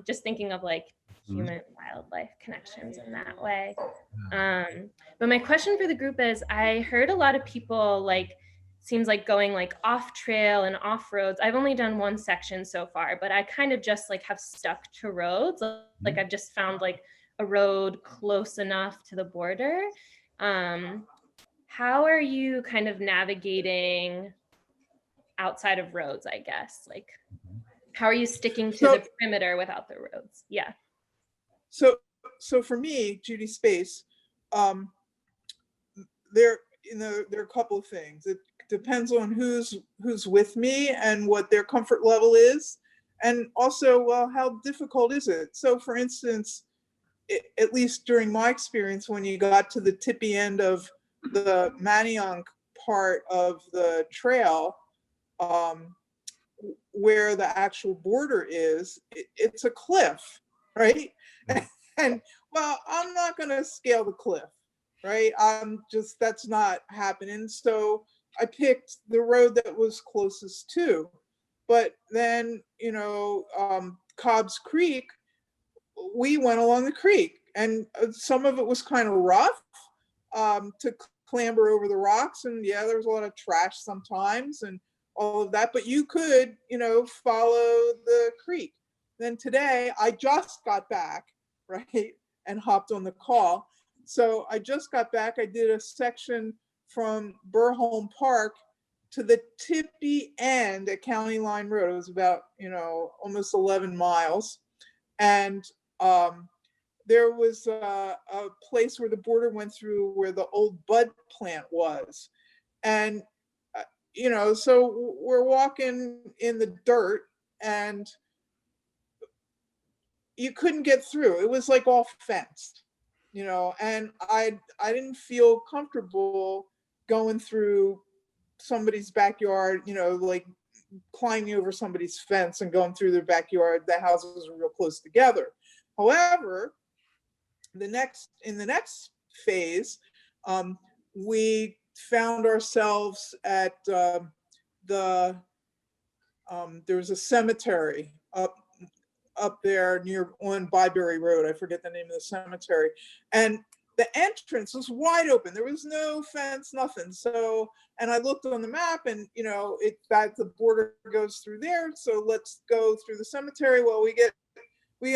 just thinking of like human wildlife connections in that way. But my question for the group is, I heard a lot of people like, seems like going like off trail and off roads. I've only done one section so far, but I kind of just like have stuck to roads. Like I've just found like a road close enough to the border. How are you kind of navigating outside of roads, I guess? Like, how are you sticking to the perimeter without the roads? Yeah. So for me, Judy Space, there are a couple of things. It depends on who's with me and what their comfort level is, and also, well, how difficult is it? So, for instance, at least during my experience, when you got to the tippy end of the Manayunk part of the trail, where the actual border is, it's a cliff, right? And well, I'm not going to scale the cliff, right? That's not happening. So I picked the road that was closest to. But then, Cobb's Creek, we went along the creek, and some of it was kind of rough to clamber over the rocks. And yeah, there was a lot of trash sometimes and all of that, but you could, follow the creek. Then today I just got back, right, and hopped on the call. So I just got back. I did a section from Burholm Park to the tippy end at County Line Road. It was about, almost 11 miles. And there was a place where the border went through where the old bud plant was. And, so we're walking in the dirt and you couldn't get through. It was like all fenced, and I didn't feel comfortable going through somebody's backyard, like climbing over somebody's fence and going through their backyard. The houses were real close together. However, in the next phase, we found ourselves at there was a cemetery up there on Byberry Road. I forget the name of the cemetery. And the entrance was wide open. There was no fence, nothing. So, and I looked on the map and, that the border goes through there. So let's go through the cemetery. Well, we get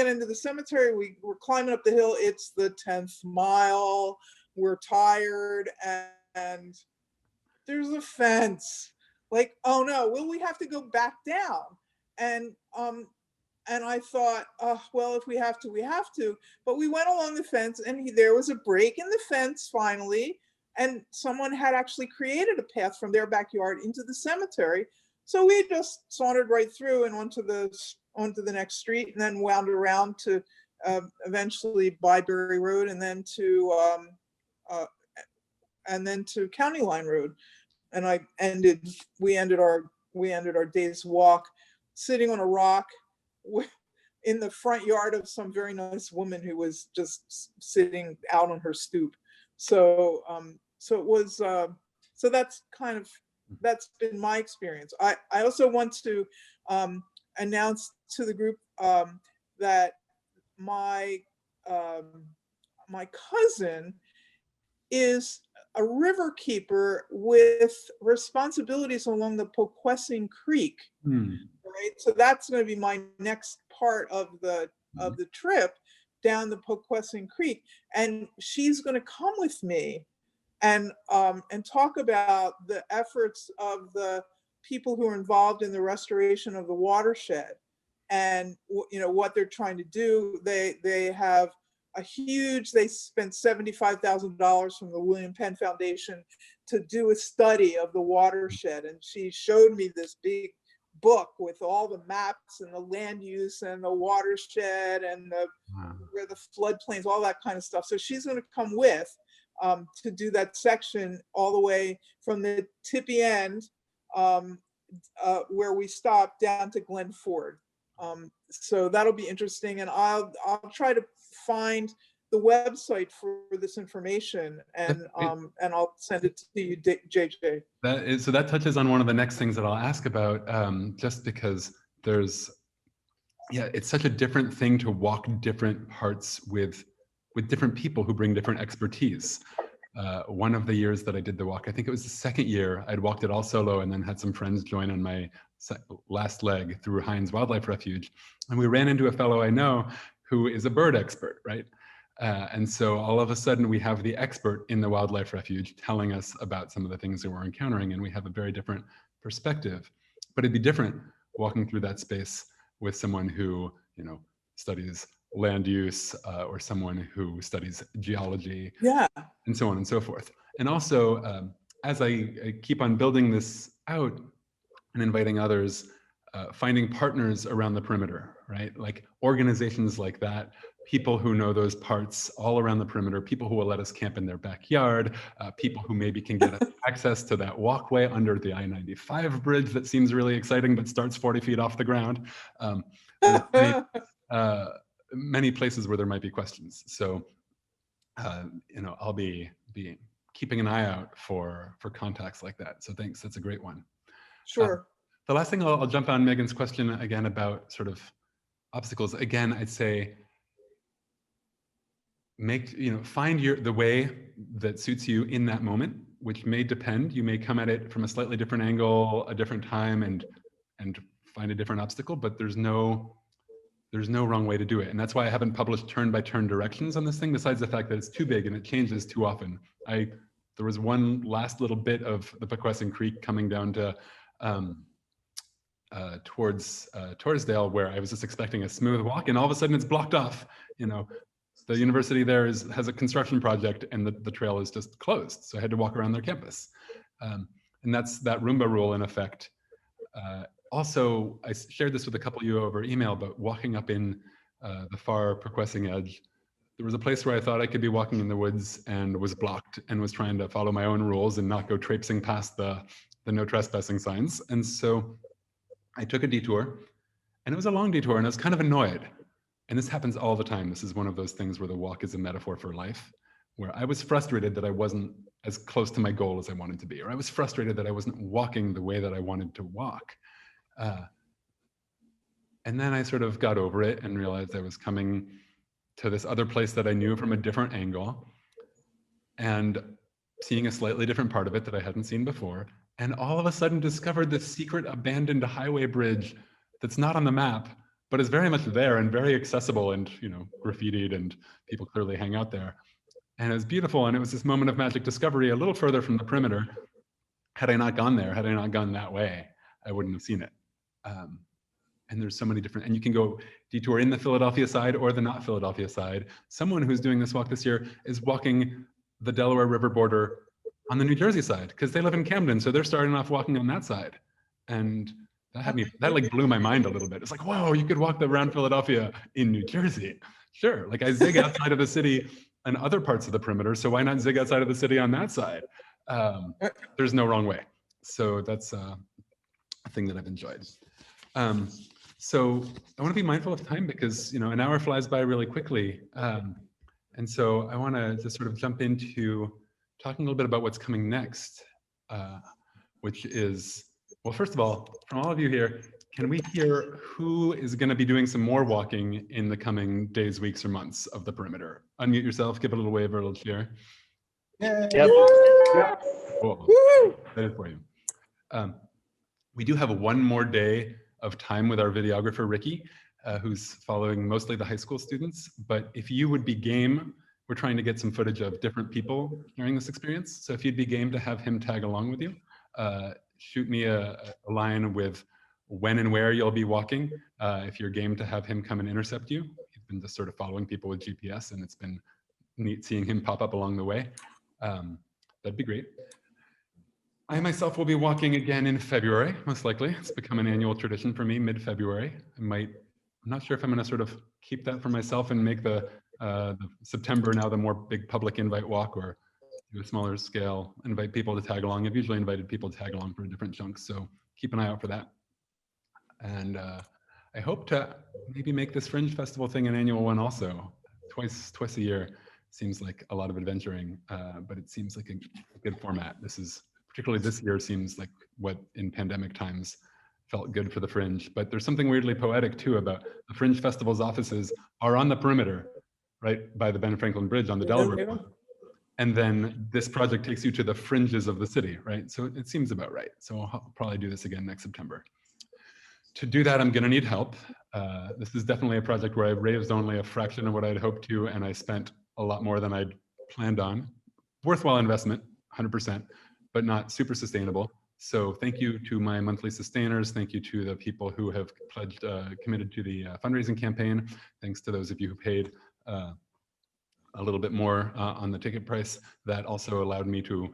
into the cemetery. We're climbing up the hill. It's the 10th mile. We're tired and there's a fence. Like, oh no, will we have to go back down? And I thought, well, if we have to, we have to. But we went along the fence and there was a break in the fence finally. And someone had actually created a path from their backyard into the cemetery. So we just sauntered right through and onto the next street and then wound around to eventually Byberry Road and then to County Line Road. And we ended our day's walk sitting on a rock in the front yard of some very nice woman who was just sitting out on her stoop. So it was so that's been my experience. I also want to announce to the group that my cousin is a river keeper with responsibilities along the Poquessing Creek. Right, so that's going to be my next part of the trip down the Poquessing Creek, and she's going to come with me and talk about the efforts of the people who are involved in the restoration of the watershed, and what they're trying to do. They have they spent $75,000 from the William Penn Foundation to do a study of the watershed, and she showed me this big book with all the maps and the land use and the watershed and where the floodplains, all that kind of stuff. So she's going to come with to do that section all the way from the tippy end where we stop down to Glen Ford. So that'll be interesting, and I'll try to find the website for this information, and I'll send it to you, JJ. So that touches on one of the next things that I'll ask about, just because it's such a different thing to walk different parts with different people who bring different expertise. One of the years that I did the walk, I think it was the second year, I'd walked it all solo and then had some friends join on my last leg through Hines Wildlife Refuge. And we ran into a fellow I know who is a bird expert, right? And so all of a sudden we have the expert in the wildlife refuge telling us about some of the things that we're encountering, and we have a very different perspective. But it'd be different walking through that space with someone who, studies land use, or someone who studies geology, and so on and so forth. And also, as I keep on building this out and inviting others, finding partners around the perimeter, right? Like organizations like that people who know those parts all around the perimeter, people who will let us camp in their backyard, people who maybe can get us access to that walkway under the I-95 bridge that seems really exciting but starts 40 feet off the ground. There's many places where there might be questions. So, I'll be keeping an eye out for contacts like that. So thanks, that's a great one. Sure. The last thing I'll jump on Megan's question again about sort of obstacles. Again, I'd say find the way that suits you in that moment, which may depend. You may come at it from a slightly different angle, a different time, and find a different obstacle, but there's no wrong way to do it. And that's why I haven't published turn-by-turn directions on this thing, besides the fact that it's too big and it changes too often. There was one last little bit of the Pequesson Creek coming down to towards Torresdale, where I was just expecting a smooth walk, and all of a sudden it's blocked off. The university there has a construction project, and the trail is just closed. So I had to walk around their campus. And that's that Roomba rule in effect. Also, I shared this with a couple of you over email, but walking up in the far Pequesson edge, there was a place where I thought I could be walking in the woods and was blocked and was trying to follow my own rules and not go traipsing past the no trespassing signs. And so I took a detour, and it was a long detour, and I was kind of annoyed. And this happens all the time. This is one of those things where the walk is a metaphor for life, where I was frustrated that I wasn't as close to my goal as I wanted to be, or I was frustrated that I wasn't walking the way that I wanted to walk. And then I sort of got over it and realized I was coming to this other place that I knew from a different angle and seeing a slightly different part of it that I hadn't seen before. And all of a sudden discovered this secret abandoned highway bridge that's not on the map, but is very much there and very accessible and, graffitied, and people clearly hang out there. And it was beautiful. And it was this moment of magic discovery a little further from the perimeter. Had I not gone there, had I not gone that way, I wouldn't have seen it. And there's so many different, and you can go detour in the Philadelphia side or the not Philadelphia side. Someone who's doing this walk this year is walking the Delaware River border on the New Jersey side, because they live in Camden. So they're starting off walking on that side. And that like blew my mind a little bit. It's like, whoa, you could walk around Philadelphia in New Jersey. Sure, like I zig outside of the city and other parts of the perimeter. So why not zig outside of the city on that side? There's no wrong way. So that's a thing that I've enjoyed. So I want to be mindful of time, because an hour flies by really quickly. And so I want to just sort of jump into talking a little bit about what's coming next, which is, well, first of all, from all of you here, can we hear who is going to be doing some more walking in the coming days, weeks, or months of the perimeter? Unmute yourself, give it a little wave or a little cheer. Yep. Cool. That is for you. We do have one more day of time with our videographer, Ricky, who's following mostly the high school students. But if you would be game, we're trying to get some footage of different people sharing this experience. So if you'd be game to have him tag along with you, shoot me a line with when and where you'll be walking. If you're game to have him come and intercept you. He's been just sort of following people with GPS, and it's been neat seeing him pop up along the way. That'd be great. I myself will be walking again in February, most likely. It's become an annual tradition for me, mid-February. I'm not sure if I'm gonna sort of keep that for myself and make the September now the more big public invite walk, or do a smaller scale, invite people to tag along. I've usually invited people to tag along for different chunks, so keep an eye out for that. And I hope to maybe make this Fringe Festival thing an annual one also. Twice a year seems like a lot of adventuring, but it seems like a good format. Particularly this year seems like what in pandemic times felt good for the Fringe. But there's something weirdly poetic too about the Fringe Festival's offices are on the perimeter, right by the Ben Franklin Bridge on the Delaware. And then this project takes you to the fringes of the city, right? So it seems about right. So I'll probably do this again next September. To do that, I'm gonna need help. This is definitely a project where I raised only a fraction of what I'd hoped to, and I spent a lot more than I'd planned on. Worthwhile investment, 100%, but not super sustainable. So thank you to my monthly sustainers. Thank you to the people who have pledged, committed to the fundraising campaign. Thanks to those of you who paid a little bit more on the ticket price. That also allowed me to,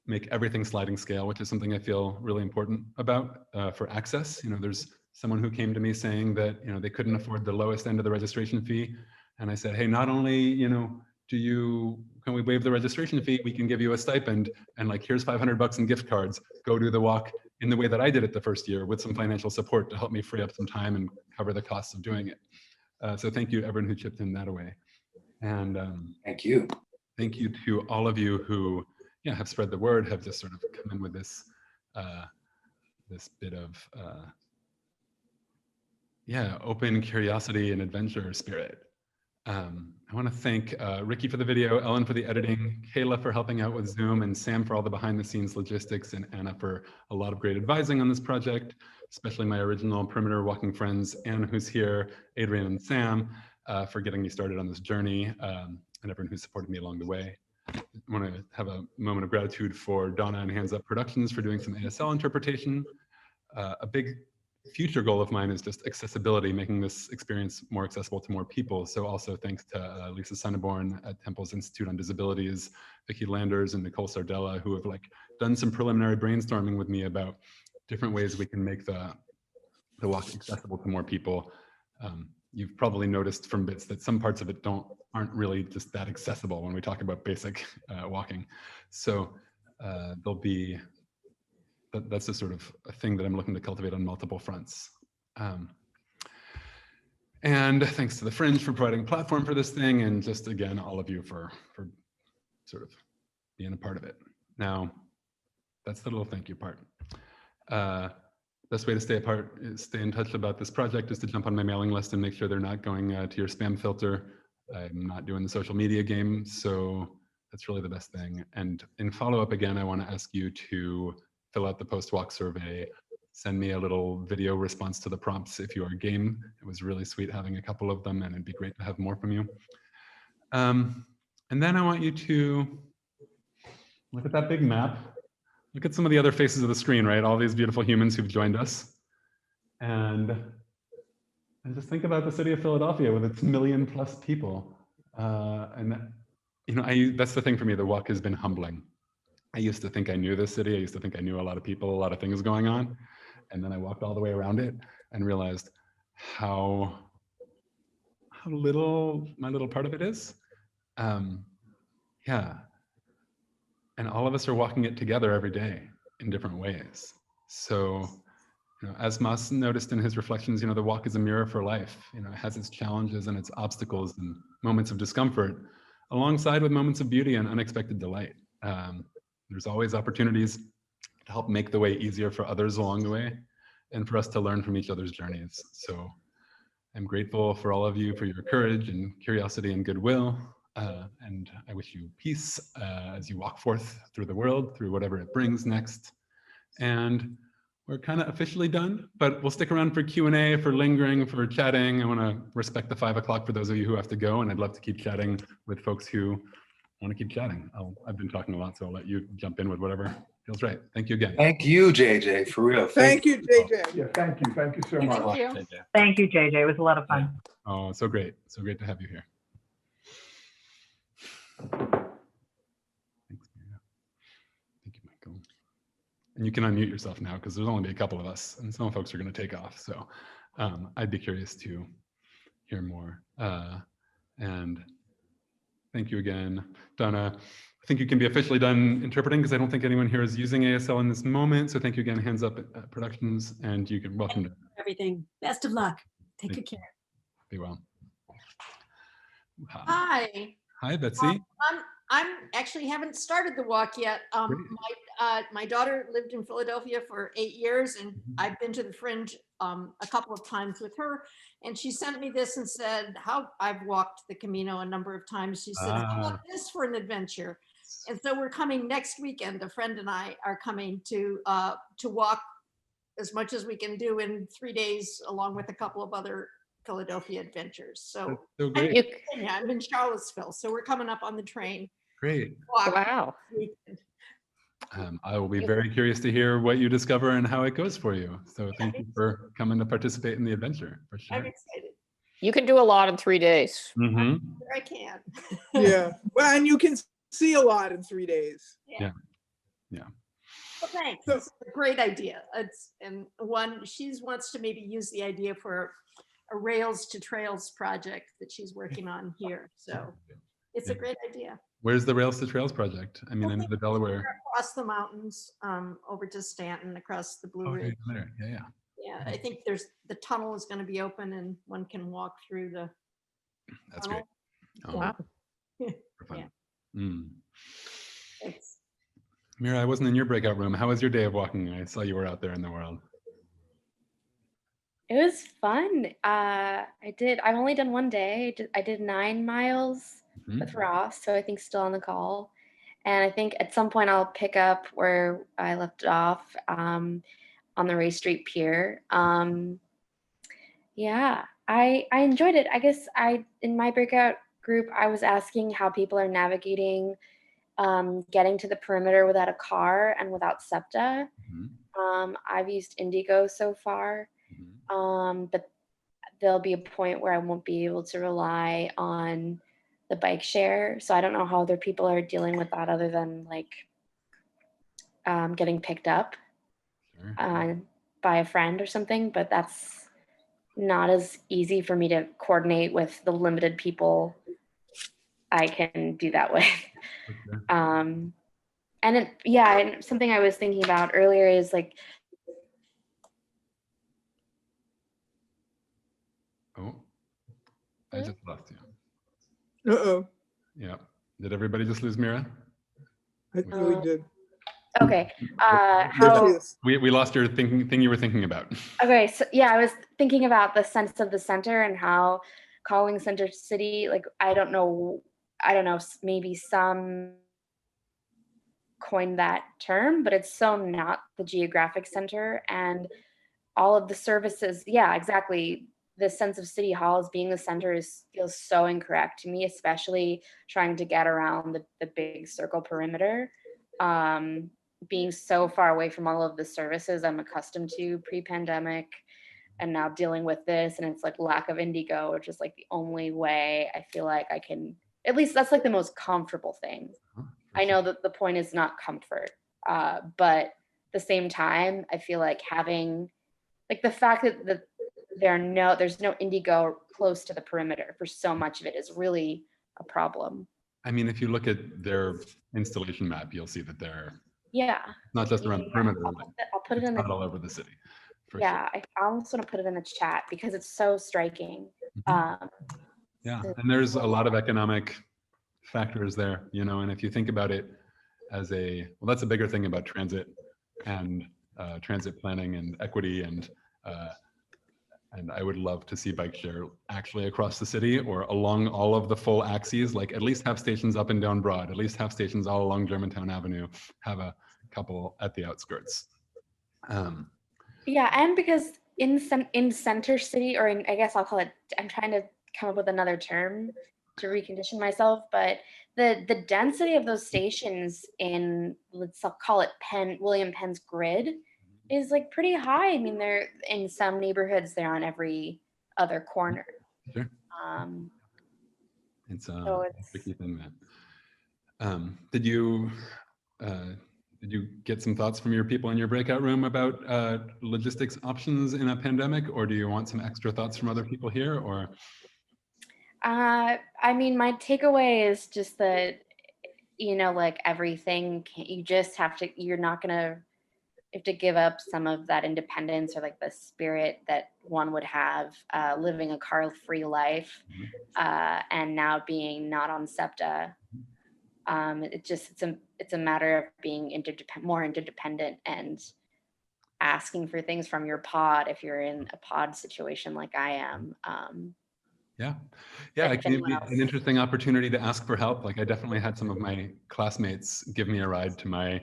make everything sliding scale, which is something I feel really important about for access. There's someone who came to me saying that, they couldn't afford the lowest end of the registration fee. And I said, hey, not only, can we waive the registration fee? We can give you a stipend, and like, here's $500 in gift cards. Go do the walk in the way that I did it the first year, with some financial support to help me free up some time and cover the costs of doing it. So thank you to everyone who chipped in that way. And thank you. Thank you to all of you who have spread the word, have just sort of come in with this this bit of open curiosity and adventure spirit. I want to thank Ricky for the video, Ellen for the editing, Kayla for helping out with Zoom, and Sam for all the behind the scenes logistics, and Anna for a lot of great advising on this project, especially my original perimeter walking friends, Anne who's here, Adrian and Sam for getting me started on this journey, and everyone who supported me along the way. I want to have a moment of gratitude for Donna and Hands Up Productions for doing some ASL interpretation. A big future goal of mine is just accessibility, making this experience more accessible to more people. So also thanks to Lisa Sonneborn at Temple's Institute on Disabilities, Vicki Landers and Nicole Sardella, who have done some preliminary brainstorming with me about different ways we can make the walk accessible to more people. You've probably noticed from bits that some parts of it aren't really just that accessible when we talk about basic walking. So that's a sort of a thing that I'm looking to cultivate on multiple fronts. And thanks to the Fringe for providing a platform for this thing, and just again, all of you for sort of being a part of it. Now, that's the little thank you part. Best way to stay in touch about this project is to jump on my mailing list and make sure they're not going to your spam filter. I'm not doing the social media game, so that's really the best thing. And in follow-up, again, I want to ask you to fill out the post-walk survey, send me a little video response to the prompts if you are game. It was really sweet having a couple of them, and it'd be great to have more from you. And then I want you to look at that big map. Look at some of the other faces of the screen, right? All these beautiful humans who've joined us. And just think about the city of Philadelphia with its 1 million+ people. That's the thing for me, the walk has been humbling. I used to think I knew this city. I used to think I knew a lot of people, a lot of things going on. And then I walked all the way around it and realized how little my little part of it is. And all of us are walking it together every day in different ways. So, as Mas noticed in his reflections, the walk is a mirror for life. It has its challenges and its obstacles and moments of discomfort, alongside with moments of beauty and unexpected delight. There's always opportunities to help make the way easier for others along the way, and for us to learn from each other's journeys. So I'm grateful for all of you for your courage and curiosity and goodwill. And I wish you peace as you walk forth through the world, through whatever it brings next. And we're kind of officially done, but we'll stick around for Q&A, for lingering, for chatting. I want to respect the 5 o'clock for those of you who have to go, and I'd love to keep chatting with folks who want to keep chatting. I've been talking a lot, so I'll let you jump in with whatever feels right. Thank you again. Thank you, JJ, for real. Thank you, JJ. Yeah, thank you. Thank you so much. Thank you. JJ. Thank you, JJ. It was a lot of fun. Oh, so great. So great to have you here. Thanks, Maria. Thank you, Michael. And you can unmute yourself now, because there's only be a couple of us, and some folks are going to take off. So I'd be curious to hear more. And thank you again, Donna. I think you can be officially done interpreting, because I don't think anyone here is using ASL in this moment. So thank you again, Hands Up Productions, and you can welcome to everything. Best of luck. Take good care. Be well. Hi. Hi, Betsy. I'm actually haven't started the walk yet. My daughter lived in Philadelphia for 8 years, and I've been to the Fringe a couple of times with her. And she sent me this and said, how I've walked the Camino a number of times. She said, how about this for an adventure? And so we're coming next weekend. A friend and I are coming to walk as much as we can do in 3 days, along with a couple of other Philadelphia adventures. So great. I'm in Charlottesville, so we're coming up on the train. Great. Wow. I will be very curious to hear what you discover and how it goes for you. So thank you for coming to participate in the adventure, for sure. I'm excited. You can do a lot in 3 days. Mm-hmm. Sure I can. Yeah. Well, and you can see a lot in 3 days. Yeah. Well, thanks. It's a great idea. She wants to maybe use the idea for a Rails to Trails project that she's working on here. So it's a great idea. Where's the Rails to Trails project? I mean, I know the Delaware. Across the mountains, over to Stanton, across the Blue Oh, Ridge. there. Yeah. Yeah, I think the tunnel is going to be open and one can walk through the That's great. tunnel. Oh, Yeah. It's Mira, I wasn't in your breakout room. How was your day of walking? I saw you were out there in the world. It was fun. I've only done one day. I did 9 miles with Ross, so I think still on the call. And I think at some point I'll pick up where I left off on the Ray Street Pier. Yeah, I enjoyed it. I guess in my breakout group, I was asking how people are navigating getting to the perimeter without a car and without SEPTA. I've used Indigo so far, but there'll be a point where I won't be able to rely on the bike share. So I don't know how other people are dealing with that other than like getting picked up by a friend or something, but that's not as easy for me to coordinate with the limited people I can do that with. And something I was thinking about earlier is like, Oh, I just lost you. Uh-oh. Yeah. Did everybody just lose Mira? I think we did. Okay. We lost your thing you were thinking about. Okay, so yeah, I was thinking about the sense of the center and how calling Center City, like, I don't know, maybe some coined that term, but it's so not the geographic center, and all of the services, yeah, exactly. The sense of City Hall as being the center feels so incorrect to me, especially trying to get around the big circle perimeter. Being so far away from all of the services I'm accustomed to pre-pandemic, and now dealing with this, and it's like lack of Indigo, which is like the only way I feel like I can, at least that's like the most comfortable thing. I know that the point is not comfort, but at the same time, I feel like having, like the fact that there's no Indigo close to the perimeter for so much of it is really a problem. I mean, if you look at their installation map, you'll see that they're not just around the perimeter. I'll put it in not all over the city. Yeah, sure. I almost want to put it in the chat because it's so striking. Yeah, and there's a lot of economic factors there, you know, and if you think about it as that's a bigger thing about transit and transit planning and equity, and I would love to see bike share actually across the city or along all of the full axes, like at least have stations up and down Broad, at least have stations all along Germantown Avenue, have a couple at the outskirts. Yeah, and because in Center City, or I guess I'll call it, I'm trying to come up with another term to recondition myself, but the density of those stations in, let's call it William Penn's grid, is like pretty high. I mean, they're in some neighborhoods, they're on every other corner. Sure. It's a tricky thing that. Did you get some thoughts from your people in your breakout room about logistics options in a pandemic, or do you want some extra thoughts from other people here, or? I mean, my takeaway is just that, you know, like everything, you just have to, you have to give up some of that independence or like the spirit that one would have living a car-free life and now being not on SEPTA. It's a matter of being more interdependent and asking for things from your pod if you're in a pod situation like I am. Yeah, it can be an interesting opportunity to ask for help. Like I definitely had some of my classmates give me a ride to my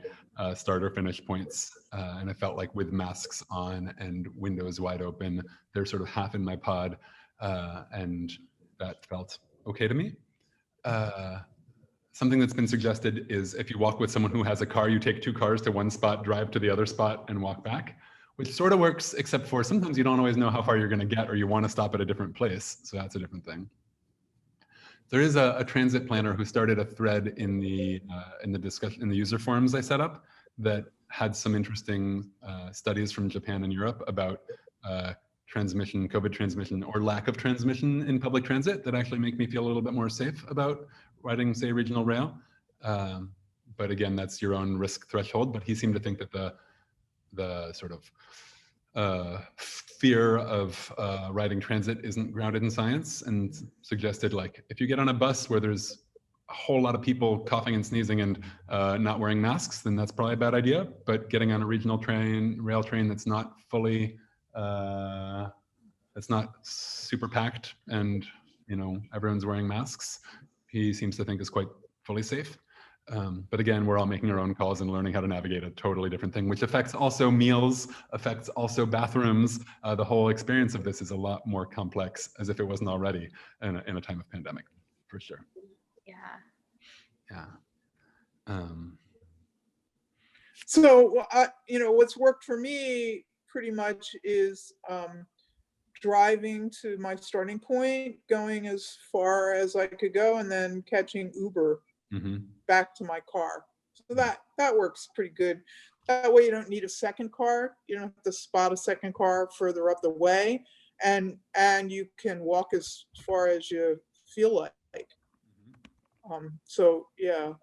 start or finish points, and I felt like with masks on and windows wide open, they're sort of half in my pod, and that felt okay to me. Something that's been suggested is if you walk with someone who has a car, you take 2 cars to one spot, drive to the other spot, and walk back, which sort of works, except for sometimes you don't always know how far you're going to get, or you want to stop at a different place. So that's a different thing. There is a transit planner who started a thread in the discussion, in the user forums I set up, that had some interesting studies from Japan and Europe about transmission, COVID transmission, or lack of transmission in public transit that actually make me feel a little bit more safe about riding, say, regional rail. But again, that's your own risk threshold. But he seemed to think that the sort of fear of riding transit isn't grounded in science, and suggested, like, if you get on a bus where there's a whole lot of people coughing and sneezing and not wearing masks, then that's probably a bad idea. But getting on a regional train, rail train that's not fully, that's not super packed and, you know, everyone's wearing masks, he seems to think is quite fully safe. But again, we're all making our own calls and learning how to navigate a totally different thing, which affects also meals, affects also bathrooms. The whole experience of this is a lot more complex, as if it wasn't already in a time of pandemic, for sure. Yeah. Yeah. So, you know, what's worked for me pretty much is driving to my starting point, going as far as I could go, and then catching Uber back to my car. So that works pretty good. That way you don't need a second car. You don't have to spot a second car further up the way, and you can walk as far as you feel like. So yeah,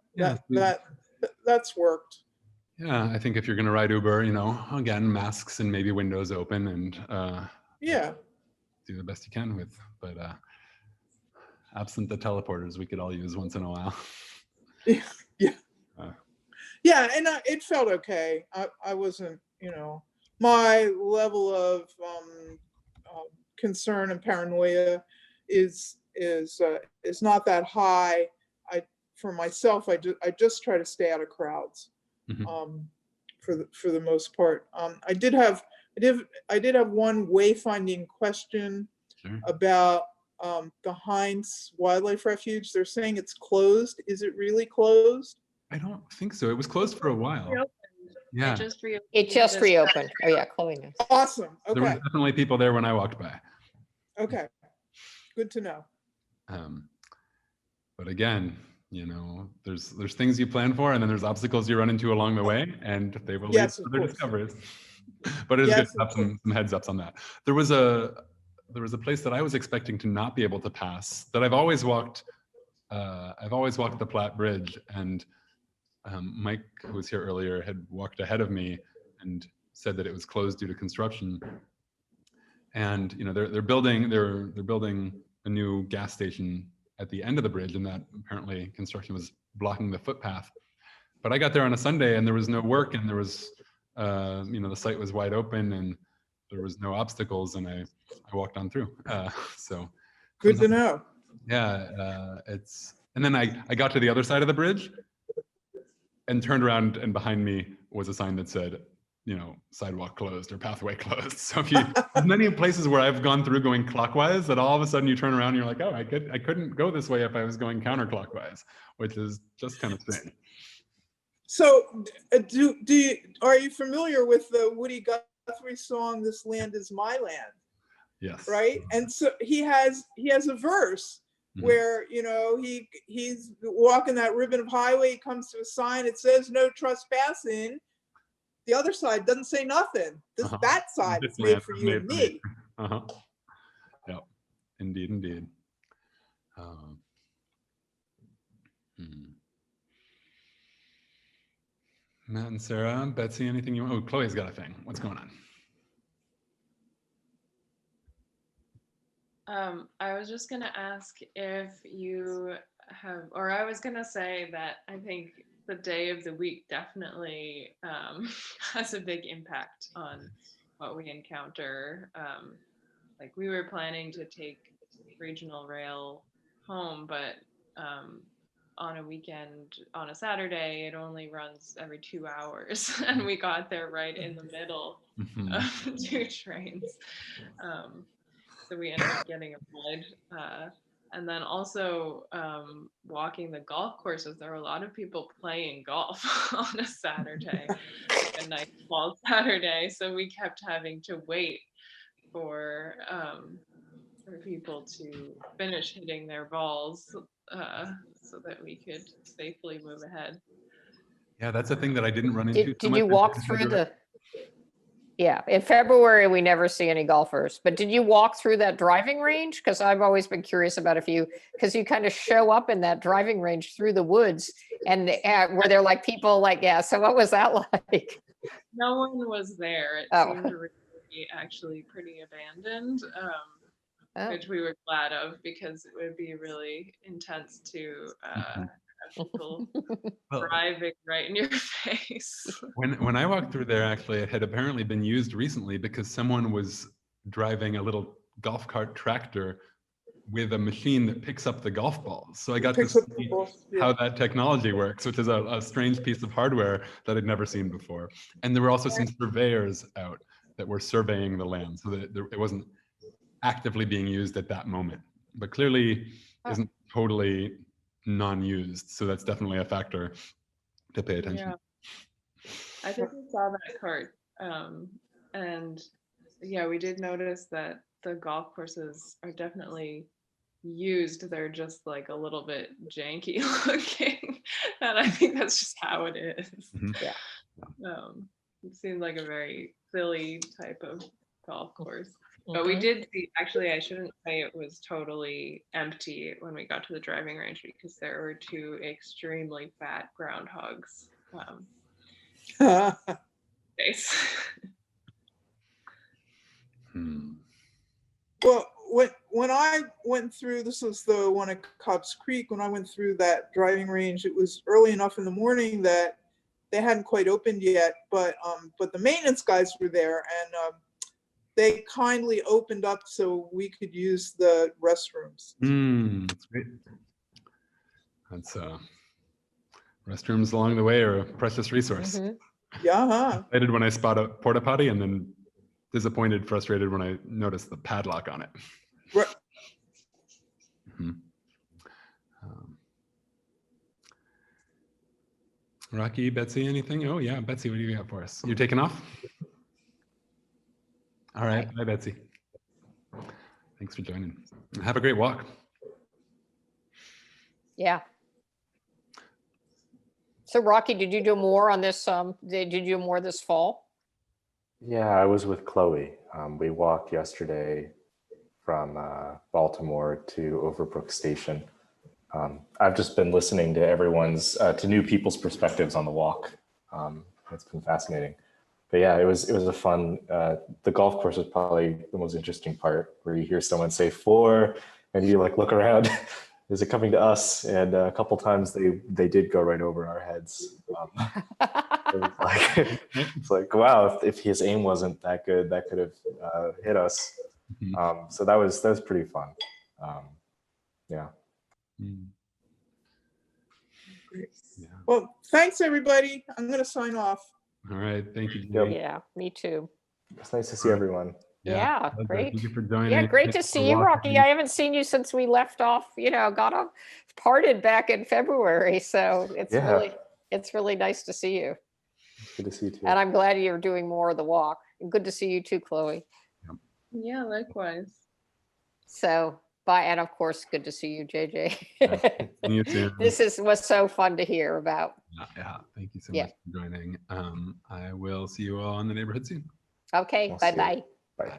that's worked. Yeah, I think if you're going to ride Uber, you know, again, masks and maybe windows open, and yeah, do the best you can with. But absent the teleporters, we could all use once in a while. Yeah, and it felt okay. I wasn't, you know, my level of concern and paranoia is not that high. For myself, I just try to stay out of crowds. For the most part. I did have one wayfinding question about the Heinz Wildlife Refuge. They're saying it's closed. Is it really closed? I don't think so. It was closed for a while. Yeah. It just reopened. Oh yeah, Chloe knows. Awesome. Okay. There were definitely people there when I walked by. Okay. Good to know. But again, you know, there's things you plan for, and then there's obstacles you run into along the way, and they will lead to other discoveries. But it is good to have some heads ups on that. There was a place that I was expecting to not be able to pass that I've always walked. I've always walked the Platte Bridge, and Mike, who was here earlier, had walked ahead of me and said that it was closed due to construction. And you know, they're building a new gas station at the end of the bridge, and that apparently construction was blocking the footpath. But I got there on a Sunday and there was no work, and there was, you know, the site was wide open and there was no obstacles, and I walked on through. So good to know. Yeah, and then I got to the other side of the bridge and turned around, and behind me was a sign that said, you know, sidewalk closed or pathway closed. So if you, there's many places where I've gone through going clockwise that all of a sudden you turn around and you're like, oh, I couldn't go this way if I was going counterclockwise, which is just kind of strange. So are you familiar with the Woody Guthrie song, "This Land Is My Land"? Yes. Right? And so he has a verse where, you know, he's walking that ribbon of highway, he comes to a sign, it says no trespassing. The other side doesn't say nothing. That side is made for you and me. Yeah, indeed. Matt and Sarah, Betsy, anything you want? Oh, Chloe's got a thing. What's going on? I was just gonna ask if you have, or I was gonna say that I think the day of the week definitely has a big impact on what we encounter. Like we were planning to take regional rail home, but on a weekend, on a Saturday, it only runs every 2 hours, and we got there right in the middle of 2 trains. So we ended up getting a ride. And then also walking the golf courses. There were a lot of people playing golf on a Saturday, a nice fall Saturday. So we kept having to wait for people to finish hitting their balls so that we could safely move ahead. Yeah, that's a thing that I didn't run into. Did you walk through the Yeah, in February, we never see any golfers. But did you walk through that driving range? Because I've always been curious about because you kind of show up in that driving range through the woods, and were there like people like, yeah, so what was that like? No one was there. It Oh. seemed really actually pretty abandoned, which we were glad of because it would be really intense to have people driving right in your face. When I walked through there, actually, it had apparently been used recently because someone was driving a little golf cart tractor with a machine that picks up the golf balls. So I got to see how that technology works, which is a strange piece of hardware that I'd never seen before. And there were also some surveyors out that were surveying the land, so that it wasn't actively being used at that moment, but clearly isn't totally non-used. So that's definitely a factor to pay attention. Yeah. I think we saw that cart. And yeah, we did notice that the golf courses are definitely used. They're just like a little bit janky looking. And I think that's just how it is. Yeah. It seemed like a very silly type of golf course. But we did see, actually, I shouldn't say it was totally empty when we got to the driving range because there were 2 extremely fat groundhogs. Well, when I went through, this was the one at Cobb's Creek, when I went through that driving range, it was early enough in the morning that they hadn't quite opened yet, but the maintenance guys were there, and they kindly opened up so we could use the restrooms. That's great. That's restrooms along the way are a precious resource. Yeah. Excited when I spot a porta potty, and then disappointed, frustrated when I noticed the padlock on it. Right. Rocky, Betsy, anything? Oh yeah, Betsy, what do you got for us? You're taking off? All right, bye Betsy. Thanks for joining. Have a great walk. Yeah. So Rocky, did you do more on this? Did you do more this fall? Yeah, I was with Chloe. We walked yesterday from Baltimore to Overbrook Station. I've just been listening to to new people's perspectives on the walk. It's been fascinating. But yeah, it was a fun, the golf course was probably the most interesting part, where you hear someone say 4 and you like look around, is it coming to us? And a couple times they did go right over our heads. It's like, wow, if his aim wasn't that good, that could have hit us. So that was pretty fun. Yeah. Well, thanks everybody. I'm going to sign off. All right, thank you. Yeah, me too. It's nice to see everyone. Yeah, great. Thank you for joining. Yeah, great to see you, Rocky. I haven't seen you since we left off, parted back in February. So it's really nice to see you. Good to see you too. And I'm glad you're doing more of the walk. And good to see you too, Chloe. Yeah, likewise. So bye. And of course, good to see you, JJ. You too. This was so fun to hear about. Yeah, thank you so much for joining. I will see you all in the neighborhood soon. Okay, bye-bye. Bye.